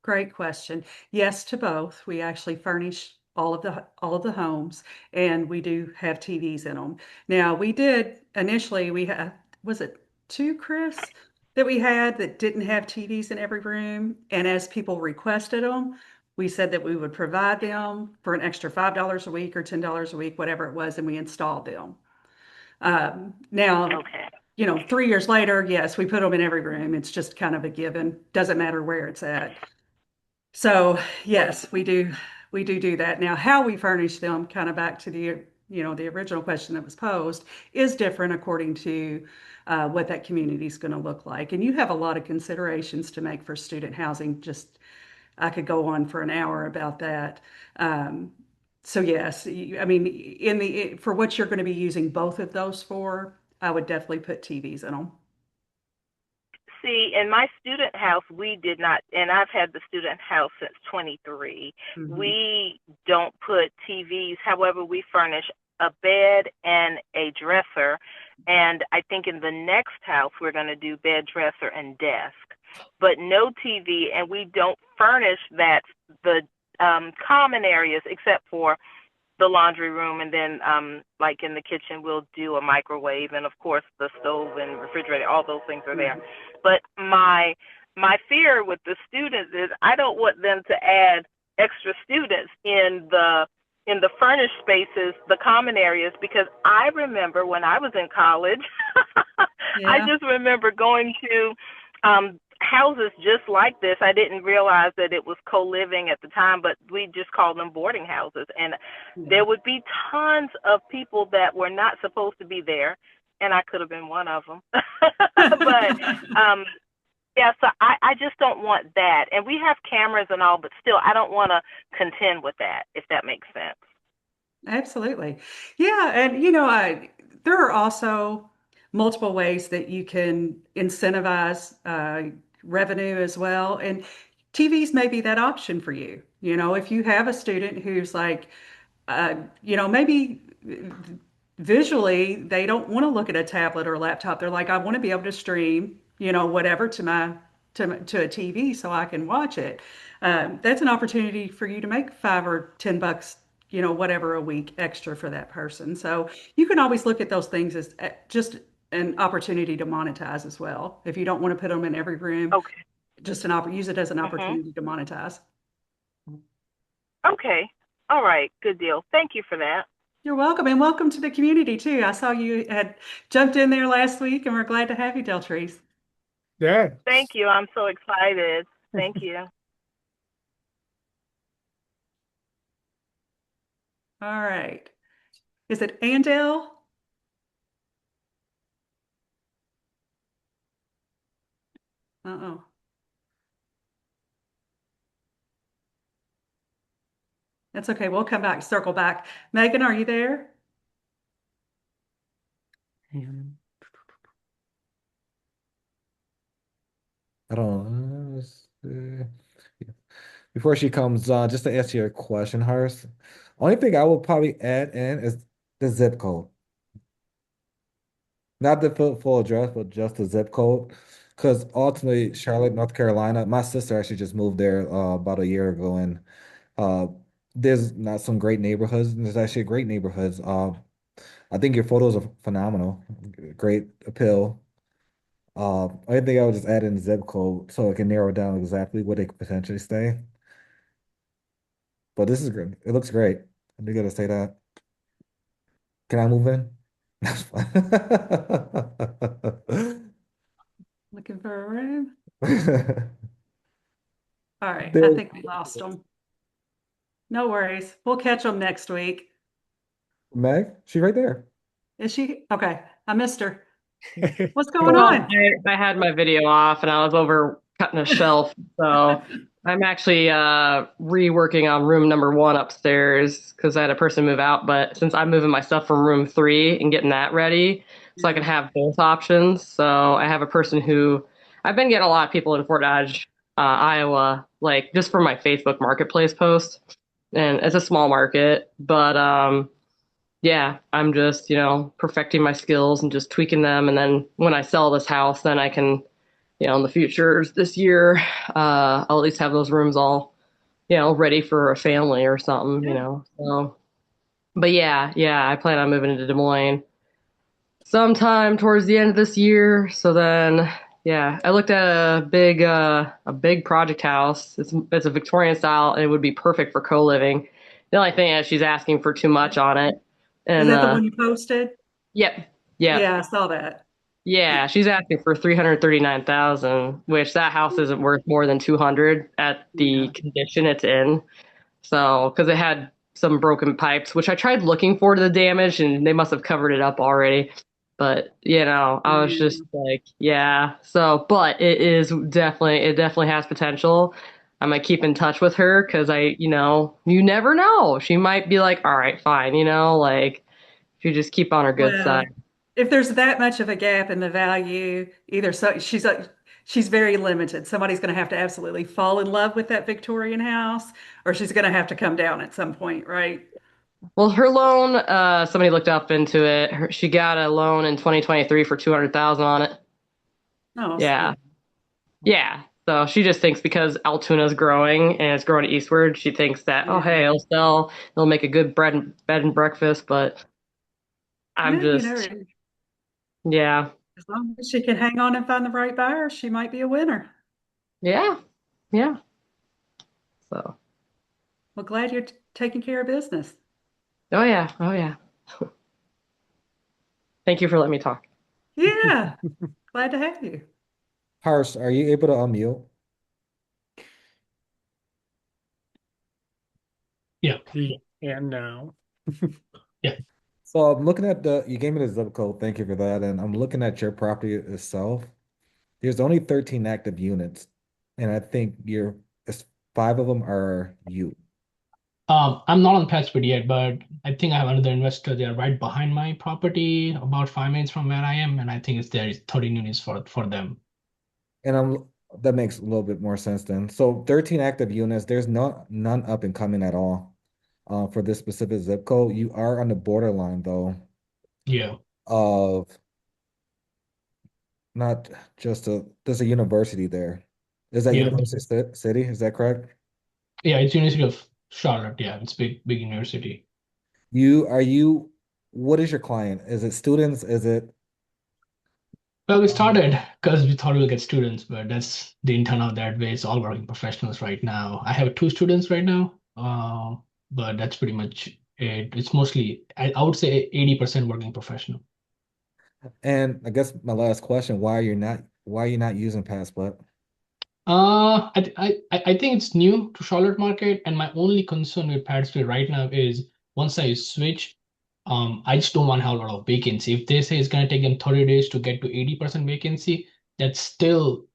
Speaker 3: Great question. Yes to both. We actually furnish all of the homes, and we do have TVs in them. Now, we did initially, we had, was it two, Chris, that we had that didn't have TVs in every room? And as people requested them, we said that we would provide them for an extra $5 a week or $10 a week, whatever it was, and we installed them. Now,
Speaker 8: Okay.
Speaker 3: 3 years later, yes, we put them in every room. It's just kind of a given. Doesn't matter where it's at. So yes, we do that. Now, how we furnish them, kind of back to the original question that was posed, is different according to what that community is going to look like. And you have a lot of considerations to make for student housing. Just I could go on for an hour about that. Um, so yes, I mean, for what you're going to be using both of those for, I would definitely put TVs in them.
Speaker 8: See, in my student house, we did not, and I've had the student house since 23.
Speaker 3: Mhm.
Speaker 8: We don't put TVs. However, we furnish a bed and a dresser. And I think in the next house, we're going to do bed, dresser, and desk, but no TV. And we don't furnish the common areas except for the laundry room, and then like in the kitchen we'll do a microwave, and of course the stove and refrigerator, all those things are there.
Speaker 3: Mhm.
Speaker 8: But my fear with the students is I don't want them to add extra students in the furnished spaces, the common areas, because I remember when I was in college, I
Speaker 3: Yeah.
Speaker 8: just remember going to houses just like this. I didn't realize that it was co-living at the time, but we just called them boarding houses. And
Speaker 3: Yeah.
Speaker 8: there would be tons of people that were not supposed to be there, and I could have been one of them. But um, yeah, so I just don't want that. And we have cameras and all, but still, I don't want to contend with that, if that makes sense.
Speaker 3: Absolutely. Yeah, and there are also multiple ways that you can incentivize revenue as well. And TVs may be that option for you. If you have a student who's like, maybe visually they don't want to look at a tablet or laptop. They're like, I want to be able to stream, whatever to a TV so I can watch it. That's an opportunity for you to make $5 or $10, whatever a week extra for that person. So you can always look at those things as just an opportunity to monetize as well. If you don't want to put them in every room,
Speaker 8: Okay.
Speaker 3: just use it as an
Speaker 8: Mhm.
Speaker 3: opportunity to monetize.
Speaker 8: Okay. All right. Good deal. Thank you for that.
Speaker 3: You're welcome, and welcome to the community too. I saw you had jumped in there last week, and we're glad to have you, Deltrice.
Speaker 2: Yeah.
Speaker 8: Thank you. I'm so excited. Thank you.
Speaker 3: All right. Is it Andel? Uh-oh. That's okay. We'll come back, circle back. Megan, are you there?
Speaker 1: And I don't know. Before she comes on, just to answer your question, Hers, only thing I will probably add in is the zip code. Not the full address, but just the zip code. Because ultimately, Charlotte, North Carolina, my sister actually just moved there about a year ago, and uh, there's not some great neighborhoods. And there's actually great neighborhoods. I think your photos are phenomenal, great appeal. I think I would just add in zip code so I can narrow down exactly where they could potentially stay. But this is great. It looks great. I do gotta say that. Can I move in? That's fine.
Speaker 3: Looking for a room? All right, I
Speaker 1: There,
Speaker 3: think we lost them. No worries. We'll catch them next week.
Speaker 1: Meg, she's right there.
Speaker 3: Is she? Okay, I missed her. What's going
Speaker 2: Well,
Speaker 9: Well,
Speaker 3: on?
Speaker 9: I had my video off and I was over cutting a shelf. So I'm actually reworking on room number one upstairs because I had a person move out. But since I'm moving my stuff from room three and getting that ready, so I can
Speaker 3: Yeah.
Speaker 9: have both options. So I have a person who I've been getting a lot of people in Fort Dodge, Iowa, like just for my Facebook Marketplace post. And it's a small market, but yeah, I'm just, perfecting my skills and just tweaking them. And then when I sell this house, then I can, in the future this year, I'll at least have those rooms all, ready for a. Or something,
Speaker 3: Yeah.
Speaker 9: So, but yeah, I plan on moving into Des Moines sometime towards the end of this year. So then, yeah, I looked at a big project house. It's a Victorian style and it would be perfect for co-living. The only thing is she's asking for too much on it.
Speaker 3: Is
Speaker 9: And
Speaker 3: that the one you posted?
Speaker 9: yep, yep.
Speaker 3: Yeah, I saw that.
Speaker 9: Yeah, she's asking for 339,000, which that house isn't worth more than 200 at the
Speaker 3: Yeah.
Speaker 9: condition it's in. So, because it had some broken pipes, which I tried looking for the damage and they must have covered it up already. But, I was just
Speaker 3: Yeah.
Speaker 9: like, yeah. So, but it definitely has potential. I'm gonna keep in touch with her because you never know. She might be like, all right, fine, like if you just keep on her good side.
Speaker 3: Well, if there's that much of a gap in the value, either she's very limited. Somebody's going to have to absolutely fall in love with that Victorian house, or she's going to have to come down at some point, right?
Speaker 9: Well, her loan, somebody looked up into it. She got a loan in 2023 for 200,000 on it.
Speaker 3: Oh, yeah.
Speaker 9: Yeah. Yeah. So she just thinks because Altoona's growing and it's growing eastward, she thinks that, oh, hey,
Speaker 3: Yeah.
Speaker 9: it'll sell, it'll make a good bed and breakfast. But I'm
Speaker 3: Yeah,
Speaker 9: just, yeah.
Speaker 3: as long as she can hang on and find the right buyer, she might be a winner.
Speaker 9: Yeah. Yeah. So,
Speaker 3: Well, glad you're taking care of business.
Speaker 9: oh, yeah. Oh, yeah. Thank you for letting me talk.
Speaker 3: Yeah, glad to have you.
Speaker 1: Harsh, are you able to unmute?
Speaker 7: Yeah,
Speaker 2: and now.
Speaker 7: yeah.
Speaker 1: So I'm looking at you gave me the zip code. Thank you for that. And I'm looking at your property itself. There's only 13 active units. And I think it's five of them are you.
Speaker 7: I'm not on Patchford yet, but I think I have another investor there right behind my property, about 5 minutes from where I am, and I think it's 13 units for them.
Speaker 1: And that makes a little bit more sense then. So 13 active units, there's none up and coming at all for this specific zip code. You are on the borderline though
Speaker 7: Yeah,
Speaker 1: of not just there's a university there. Is that
Speaker 7: yeah,
Speaker 1: University City? Is that correct?
Speaker 7: yeah. It's University of Charlotte. Yeah, it's big university.
Speaker 1: What is your client? Is it students? Is it
Speaker 7: Well, we started because we thought we'll get students, but that's didn't turn out that way. It's all working professionals right now. I have two students right now, but that's pretty much it. It's mostly, I would say 80% working professional.
Speaker 1: and I guess my last question, why are you not using Passport?
Speaker 7: I think it's new to Charlotte market, and my only concern with Padspeed right now is once I switch, I just don't want to have a lot of vacancy. If they say it's gonna take them 30 days to get to 80% vacancy, that's still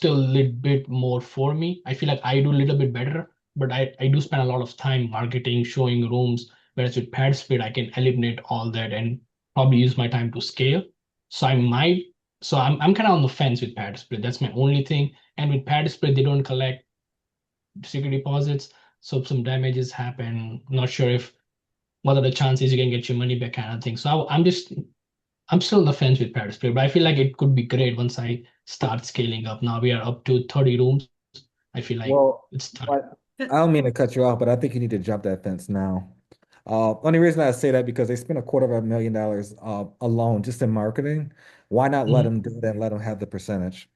Speaker 7: a little bit more for me. I feel like I do a little bit better, but I do spend a lot of time marketing, showing rooms. Whereas with pad speed, I can eliminate all that and probably use my time to scale. So I might, so I'm kind of on the fence with pad split. That's my only thing. And with pad split, they don't collect security deposits. So if some damages happen, not sure if what are the chances you can get your money back kind of thing. So I'm still on the fence with Paris Play, but I feel like it could be great once I start scaling up. Now we are up to 30 rooms. I feel like
Speaker 1: Well,
Speaker 7: it's time.
Speaker 1: I don't mean to cut you off, but I think you need to jump that fence now. Only reason I say that because they spent $250,000 alone just in marketing. Why not let
Speaker 7: Mhm.
Speaker 1: them do that and let them have the percentage?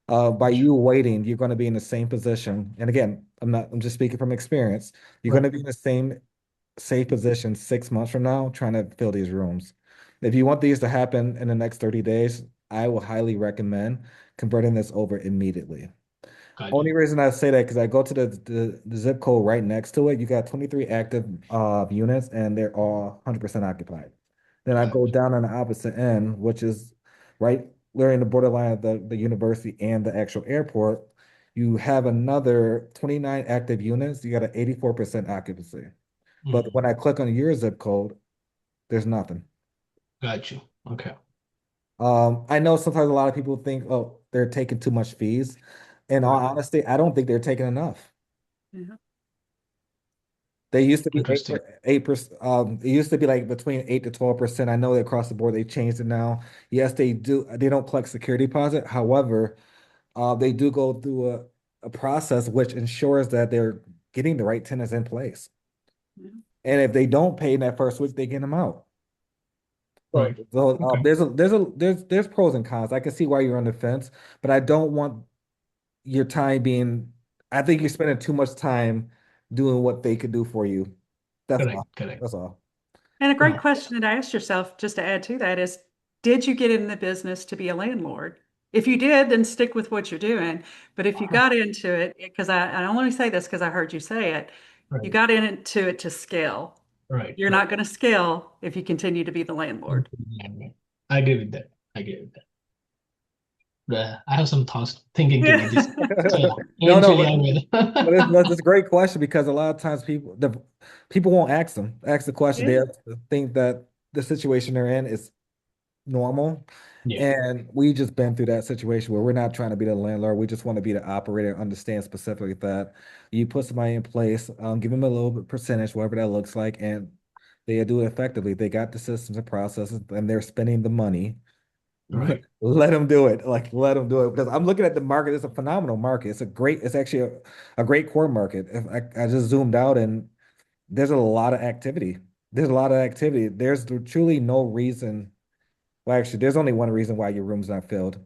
Speaker 1: By you waiting, you're going to be in the same position. And again, I'm just speaking from experience. You're going
Speaker 7: Right.
Speaker 1: to be in the same safe position 6 months from now trying to fill these rooms. If you want these to happen in the next 30 days, I will highly recommend converting this over immediately.
Speaker 7: Got
Speaker 1: Only
Speaker 7: you.
Speaker 1: reason I say that because I go to the zip code right next to it. You got 23 active units and they're all 100% occupied. Then I
Speaker 7: Got
Speaker 1: go
Speaker 7: you.
Speaker 1: down on the opposite end, which is right nearing the borderline of the university and the actual airport. You have another 29 active units. You got an 84% occupancy. But
Speaker 7: Mm,
Speaker 1: when I click on your zip code, there's nothing.
Speaker 7: got you. Okay.
Speaker 1: I know sometimes a lot of people think, oh, they're taking too much fees. In all
Speaker 7: Right.
Speaker 1: honesty, I don't think they're taking enough.
Speaker 3: Yeah.
Speaker 1: They used to be
Speaker 7: Interesting.
Speaker 1: 8%. It used to be like between 8 to 12%. I know that across the board they changed it now. Yes, they do. They don't collect security deposit. However, they do go through a process which ensures that they're getting the right tenants in place.
Speaker 3: Yeah.
Speaker 1: And if they don't pay in that first week, they get them out. So,
Speaker 7: Right. Okay.
Speaker 1: there's pros and cons. I can see why you're on the fence, but I don't want your time being. I think you're spending too much time doing what they could do for you. That's
Speaker 7: Correct.
Speaker 1: all.
Speaker 7: Correct.
Speaker 1: That's all.
Speaker 3: And a great
Speaker 7: No.
Speaker 3: question to ask yourself, just to add to that, is did you get in the business to be a landlord? If you did, then stick with what you're doing. But if you got into it, because I only say this because I heard you say it, you
Speaker 7: Right.
Speaker 3: got into it to scale.
Speaker 7: Right.
Speaker 3: You're
Speaker 7: Right.
Speaker 3: not going to scale if you continue to be the landlord.
Speaker 7: Yeah, right. I agree with that. I agree with that. I have some thoughts thinking towards this. So yeah,
Speaker 1: No, no,
Speaker 7: eventually I
Speaker 1: but
Speaker 7: will.
Speaker 1: it's a great question because a lot of times people won't ask the question. They
Speaker 3: Yeah.
Speaker 1: have to think that the situation they're in is normal.
Speaker 7: Yeah.
Speaker 1: And we just been through that situation where we're not trying to be the landlord. We just want to be the operator, understand specifically that you put somebody in place, give them a little bit percentage, whatever that looks like, and they do it effectively. They got the systems and processes and they're spending the money.
Speaker 7: Right.
Speaker 1: Let them do it. Like, let them do it. Because I'm looking at the market. It's a phenomenal market. It's actually a great core market. If I just zoomed out and there's a lot of activity. There's a lot of activity. There's truly no reason. Well, actually, there's only one reason why your room's not filled.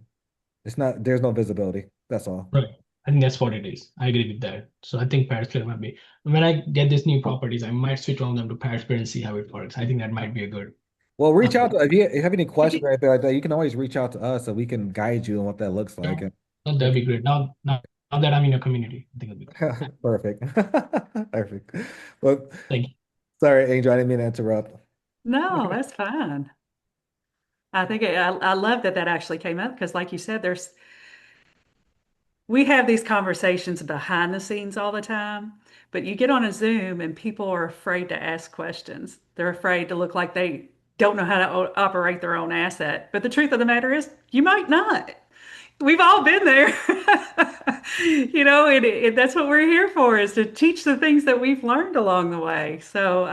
Speaker 1: There's no visibility. That's all.
Speaker 7: Right. I think that's what it is. I agree with that. So I think Paris Clear might be when I get these new properties, I might switch on them to Paris Clear and see how it works. I think that might be a good
Speaker 1: Well, reach out
Speaker 7: approach.
Speaker 1: to if you have any
Speaker 3: If
Speaker 1: questions
Speaker 3: you,
Speaker 1: or anything like that, you can always reach out to us so we can guide you on what that looks like.
Speaker 7: Sure.
Speaker 1: And
Speaker 7: No, that'd be great. Now that I'm in your community, I think it'll be good.
Speaker 1: perfect. Perfect. Well,
Speaker 7: Thank you.
Speaker 1: sorry, Angel, I didn't mean to interrupt.
Speaker 3: no, that's fine. I love that that actually came up because, like you said, we have these conversations behind the scenes all the time, but you get on a Zoom and people are afraid to ask questions. They're afraid to look like they don't know how to operate their own asset. But the truth of the matter is, you might not. We've all been there. And that's what we're here for, is to teach the things that we've learned along the way. So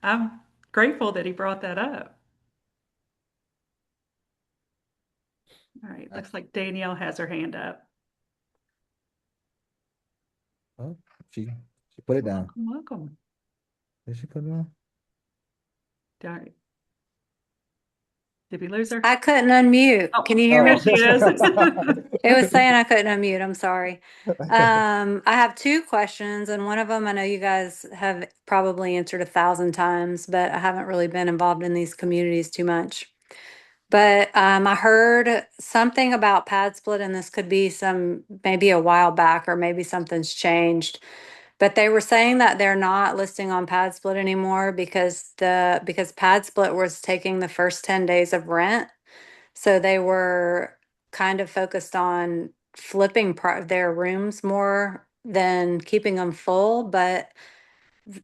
Speaker 3: I'm grateful that he brought that up. All right, looks like Danielle has her hand up.
Speaker 1: Oh, she put it down.
Speaker 3: Welcome, welcome.
Speaker 1: Did she put it down?
Speaker 3: All right. Did we lose her?
Speaker 10: I couldn't unmute.
Speaker 3: Oh,
Speaker 10: Can you hear
Speaker 3: there
Speaker 1: Oh.
Speaker 10: me?
Speaker 3: she is.
Speaker 10: It was saying I couldn't unmute. I'm sorry. I have two questions, and one of them I know you guys have probably answered 1,000 times, but I haven't really been involved in these communities too much. But I heard something about pad split, and this could be maybe a while back, or maybe something's changed. But they were saying that they're not listing on pad split anymore because pad split was taking the first 10 days of rent. So they were kind of focused on flipping their rooms more than keeping them full. But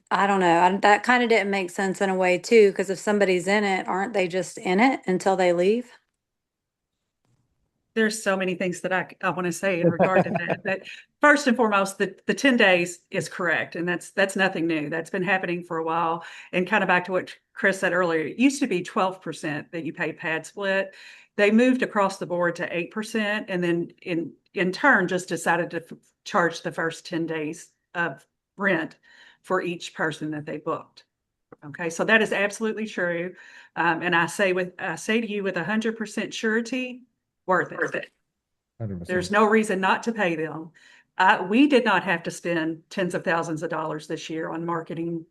Speaker 10: I don't know. That kind of didn't make sense in a way too, because if somebody's in it, aren't they just in it until they leave?
Speaker 3: There's so many things that I want to say in regard to that. But first and foremost, the 10 days is correct. And that's nothing new. That's been happening for a while. And kind of back to what Chris said earlier, it used to be 12% that you pay pad split. They moved across the board to 8%, and then in turn just decided to charge the first 10 days of rent for each person that they booked. Okay, so that is absolutely true. And I say to you with 100% surety, worth it.
Speaker 1: 100%.
Speaker 3: There's no reason not to pay them. We did not have to spend tens of thousands of dollars this year on marketing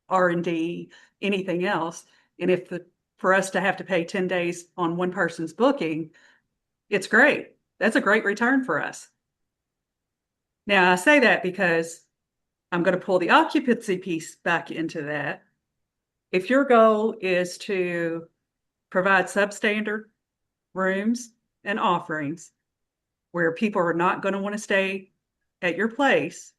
Speaker 3: R&D, anything else. And for us to have to pay 10 days on one person's booking, it's great. That's a great return for us. Now, I say that because I'm going to pull the occupancy piece back into that. If your goal is to provide substandard rooms and offerings where people are not going to want to stay at your place,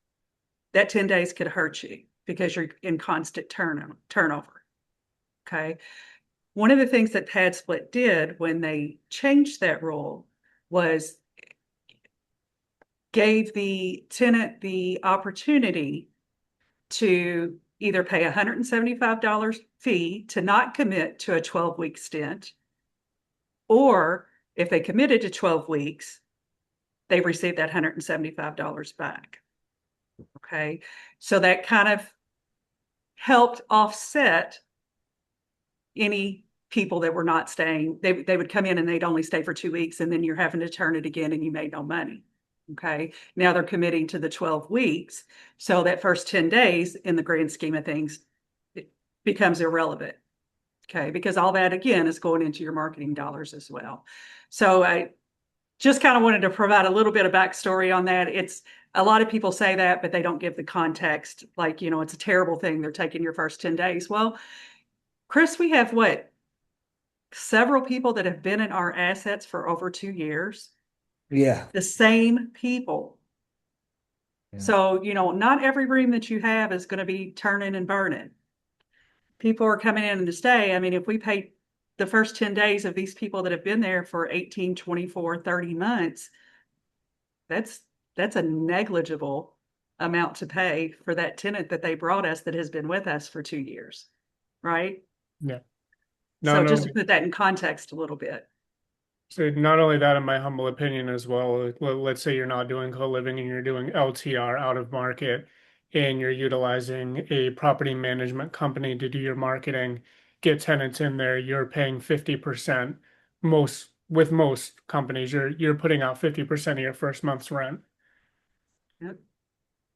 Speaker 3: that 10 days could hurt you because you're in constant turnover. Okay. One of the things that Pad Split did when they changed that rule was gave the tenant the opportunity to either pay $175 fee to not commit to a 12-week stint, or if they committed to 12 weeks, they received that $175 back. Okay. So that kind of helped offset any people that were not staying. They would come in and they'd only stay for 2 weeks, and then you're having to turn it again and you made no money. Okay. Now they're committing to the 12 weeks. So that first 10 days in the grand scheme of things, it becomes irrelevant. Okay. Because all that again is going into your marketing dollars as well. So I just kind of wanted to provide a little bit of backstory on that. It's a lot of people say that, but they don't give the context. Like, it's a terrible thing. They're taking your first 10 days. Well, Chris, we have several people that have been in our assets for over 2 years.
Speaker 1: Yeah.
Speaker 3: The same people.
Speaker 1: Yeah.
Speaker 3: So, not every room that you have is going to be turning and burning. People are coming in to stay. I mean, if we pay the first 10 days of these people that have been there for 18, 24, 30 months, that's a negligible amount to pay for that tenant that they brought us that has been with us for 2 years, right?
Speaker 2: Yeah.
Speaker 3: So just to put that in context a little bit.
Speaker 2: So not only that, in my humble opinion as well, let's say you're not doing co-living and you're doing LTR out of market and you're utilizing a property management company to do your marketing, get tenants in there, you're paying 50%. With most companies, you're putting out 50% of your first month's rent.
Speaker 3: Yep.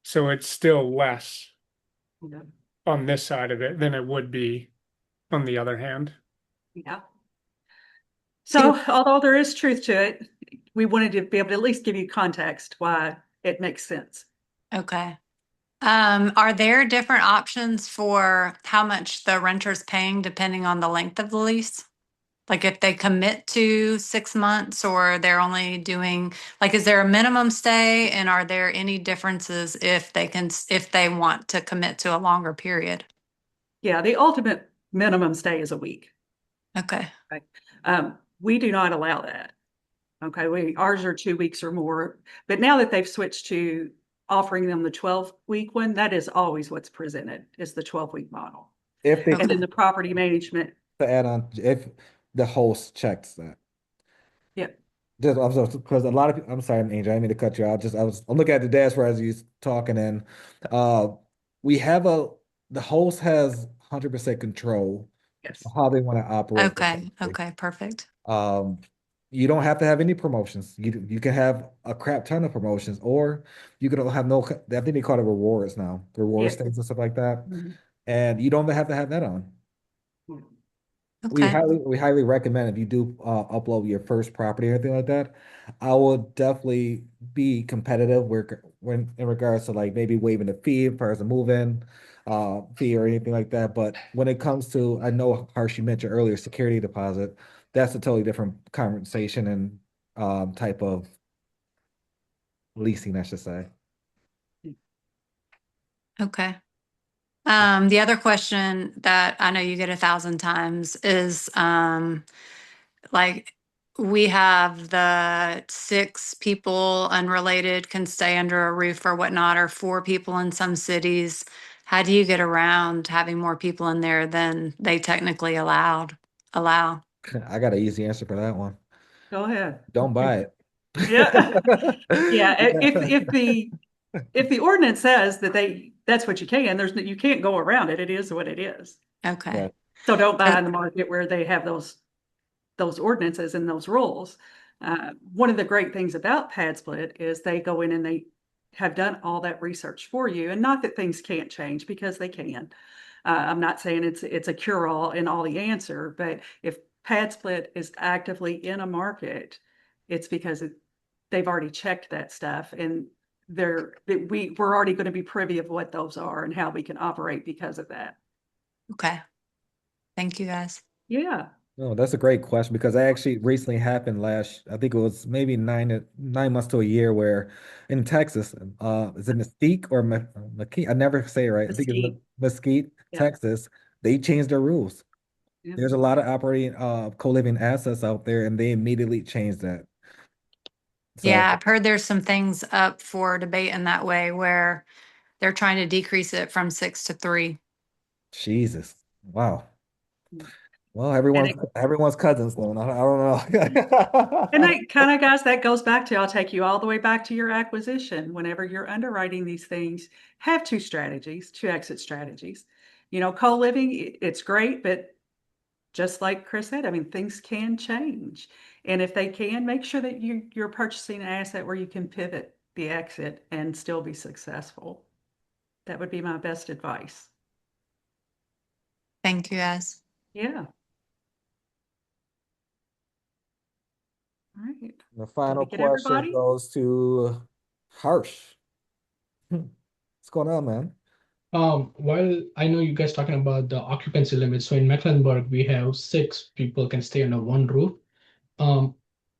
Speaker 2: So it's still less
Speaker 3: Yep.
Speaker 2: on this side of it than it would be on the other hand.
Speaker 3: Yeah. So although there is truth to it, we wanted to be able to at least give you context why it makes sense.
Speaker 10: Okay. Are there different options for how much the renter's paying depending on the length of the lease? Like if they commit to 6 months or they're only doing, like, is there a minimum stay, and are there any differences if they want to commit to a longer period?
Speaker 3: Yeah, the ultimate minimum stay is a week.
Speaker 10: Okay.
Speaker 3: Okay. We do not allow that. Okay, ours are 2 weeks or more. But now that they've switched to offering them the 12-week one, that is always what's presented, is the 12-week model.
Speaker 1: If they
Speaker 3: And then the property management.
Speaker 1: to add on, if the host checks that.
Speaker 3: Yeah.
Speaker 1: Just because a lot of people, I'm sorry, Angel, I didn't mean to cut you out. I'm looking at the dashboard as you talking, and uh, we have the host has 100% control
Speaker 3: Yes.
Speaker 1: of how they want to operate.
Speaker 10: Okay. Okay. Perfect.
Speaker 1: Um, you don't have to have any promotions. You can have a crap ton of promotions, or you can have no. I think they call it rewards now, rewards
Speaker 3: Yeah.
Speaker 1: things and stuff like that,
Speaker 3: Mhm.
Speaker 1: and you don't have to have that on.
Speaker 10: Okay.
Speaker 1: We highly recommend if you do upload your first property or anything like that, I would definitely be competitive when in regards to like maybe waiving the fee as far as a move-in fee or anything like that. But when it comes to, I know Harsh, you mentioned earlier, security deposit, that's a totally different conversation and type of leasing, I should say.
Speaker 10: Okay. The other question that I know you get 1,000 times is, like, we have the 6 people unrelated can stay under a roof or whatnot, or 4 people in some cities. How do you get around having more people in there than they technically allow?
Speaker 1: I got an easy answer for that one.
Speaker 3: Go ahead.
Speaker 1: Don't buy it.
Speaker 3: Yeah. Yeah. If the ordinance says that's what you can, you can't go around it. It is what it is.
Speaker 10: Okay.
Speaker 1: Yeah.
Speaker 3: So don't buy in the market where they have those ordinances and those rules. One of the great things about Pad Split is they go in and they have done all that research for you. And not that things can't change, because they can. I'm not saying it's a cure-all and all the answer, but if pad split is actively in a market, it's because they've already checked that stuff and we're already going to be privy of what those are and how we can operate because of that.
Speaker 10: Okay. Thank you guys.
Speaker 3: Yeah.
Speaker 1: No, that's a great question because that actually recently happened I think it was maybe 9 months to a year where in Texas, is it Mesquite or Mesquite? I never say it right. I think it's
Speaker 3: Mesquite.
Speaker 1: Mesquite,
Speaker 3: Yeah.
Speaker 1: Texas. They changed their rules.
Speaker 3: Yeah.
Speaker 1: There's a lot of operating co-living assets out there, and they immediately changed that.
Speaker 10: Yeah,
Speaker 1: So
Speaker 10: I've heard there's some things up for debate in that way where they're trying to decrease it from 6 to 3.
Speaker 1: Jesus, wow. Well,
Speaker 3: And
Speaker 1: everyone's cousins, though. I don't
Speaker 3: and
Speaker 1: know.
Speaker 3: that kind of, guys, that goes back to, I'll take you all the way back to your acquisition. Whenever you're underwriting these things, have two strategies, two exit strategies. Co-living, it's great, but just like Chris said, I mean, things can change. And if they can, make sure that you're purchasing an asset where you can pivot the exit and still be successful. That would be my best advice.
Speaker 10: Thank you guys.
Speaker 3: Yeah. All right.
Speaker 1: The
Speaker 3: Did
Speaker 1: final
Speaker 3: we get
Speaker 1: question
Speaker 3: everybody?
Speaker 1: goes to Harsh. What's going on, man?
Speaker 7: While I know you guys talking about the occupancy limit, so in Mecklenburg we have 6 people can stay under one roof. Um,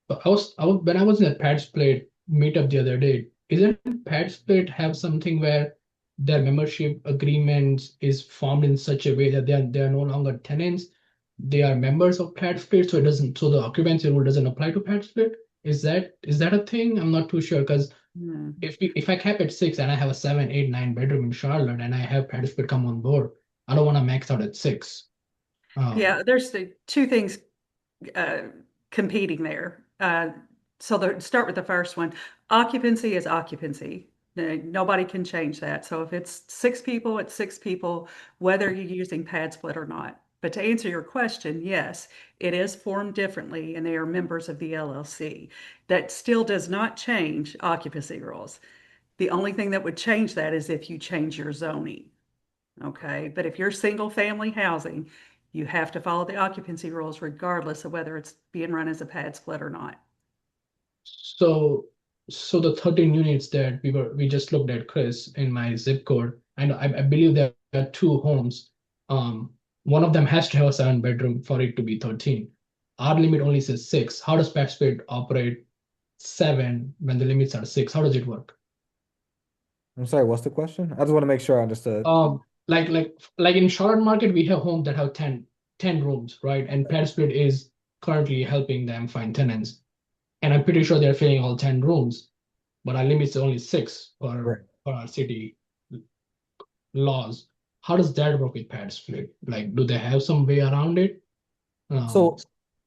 Speaker 7: but when I was in a pad split meetup the other day, isn't pad split have something where their membership agreements is formed in such a way that they are no longer tenants, they are members of pad split, so the occupancy rule doesn't apply to pad split? Is that a thing? I'm not too sure because
Speaker 3: Hmm.
Speaker 7: if I cap at 6 and I have a 7, 8, 9 bedroom in Charlotte and I have pad split come on board, I don't want to max out at 6.
Speaker 3: Yeah, there's the two things uh, competing there. Start with the first one. Occupancy is occupancy. Nobody can change that. So if it's 6 people, it's 6 people, whether you're using pad split or not. But to answer your question, yes, it is formed differently and they are members of the LLC. That still does not change occupancy rules. The only thing that would change that is if you change your zoning. Okay, but if you're single family housing, you have to follow the occupancy rules regardless of whether it's being run as a pad split or not.
Speaker 7: So, so the 13 units that we just looked at, Chris, in my zip code, and I believe there are 2 homes. One of them has to have a 7 bedroom for it to be 13. Our limit only says 6. How does Pet Spade operate 7 when the limits are 6? How does it work?
Speaker 1: I'm sorry, what's the question? I just want to make sure I understood.
Speaker 7: Like in Charlotte market, we have homes that have 10 rooms, right? And Pet Spade is currently helping them find tenants. And I'm pretty sure they're filling all 10 rooms, but our limit is only 6
Speaker 1: Right.
Speaker 7: for our city laws. How does that work with pad split? Like, do they have some way around it?
Speaker 1: So,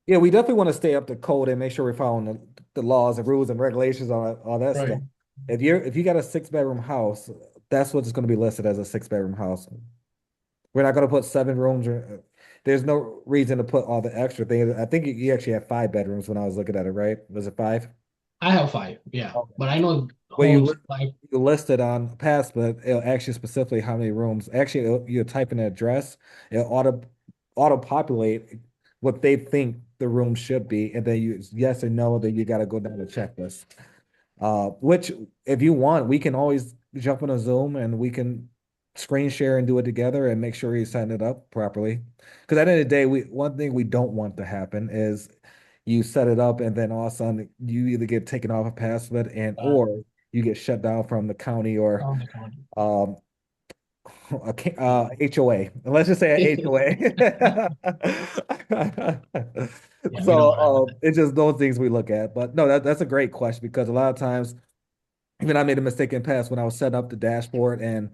Speaker 1: yeah, we definitely want to stay up to code and make sure we're following the laws and rules and regulations, all that
Speaker 7: Right.
Speaker 1: stuff. If you got a 6 bedroom house, that's what's going to be listed as a 6 bedroom house. We're not going to put 7 rooms or there's no reason to put all the extra things. I think you actually have 5 bedrooms when I was looking at it, right? Was it 5?
Speaker 7: I have 5, yeah,
Speaker 1: Okay.
Speaker 7: but I know
Speaker 1: Well,
Speaker 7: homes like
Speaker 1: you listed on pass, but it'll ask you specifically how many rooms. Actually, you type in the address, it'll auto populate what they think the room should be, and then you yes or no, then you got to go down the checklist. Which if you want, we can always jump on a Zoom and we can screen share and do it together and make sure you sign it up properly. Because at the end of the day, one thing we don't want to happen is you set it up and then all of a sudden you either get taken off a password and or you get shut down from the county or
Speaker 7: around the county.
Speaker 1: um HOA. Let's just say a HOA.
Speaker 7: Yeah, we don't
Speaker 1: So
Speaker 7: want to do
Speaker 1: it's just those things we look at. But no, that's a great question because a lot of times, even I made a mistake in the past when I was setting up the dashboard and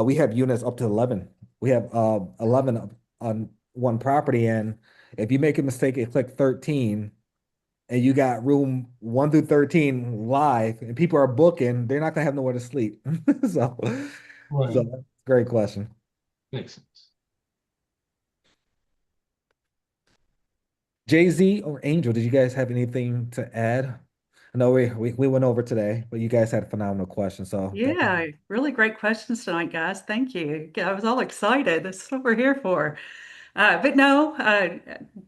Speaker 1: we have units up to 11. We have 11 on one property, and if you make a mistake and click 13 and you got room 1 through 13 live and people are booking, they're not gonna have nowhere to sleep. So,
Speaker 7: that. Right.
Speaker 1: so great question.
Speaker 7: Makes sense.
Speaker 1: Jay-Z or Angel, did you guys have anything to add? I know we went over today, but you guys had phenomenal questions. So thank you.
Speaker 3: Yeah, really great questions tonight, guys. Thank you. I was all excited. That's what we're here for. But no,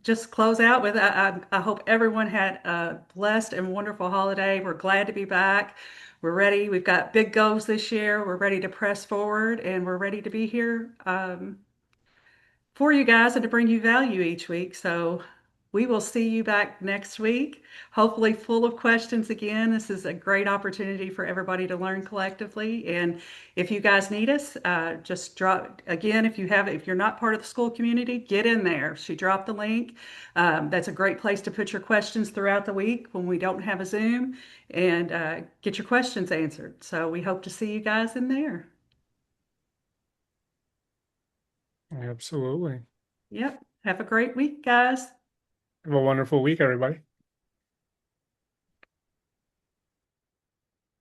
Speaker 3: just close out with I hope everyone had a blessed and wonderful holiday. We're glad to be back. We're ready. We've got big goals this year. We're ready to press forward and we're ready to be here for you guys and to bring you value each week. So we will see you back next week, hopefully full of questions again. This is a great opportunity for everybody to learn collectively. And if you guys need us, just drop again. If you're not part of the school community, get in there. She dropped the link. That's a great place to put your questions throughout the week when we don't have a Zoom and get your questions answered. So we hope to see you guys in there.
Speaker 2: Absolutely.
Speaker 3: Yep. Have a great week, guys.
Speaker 2: Have a wonderful week, everybody.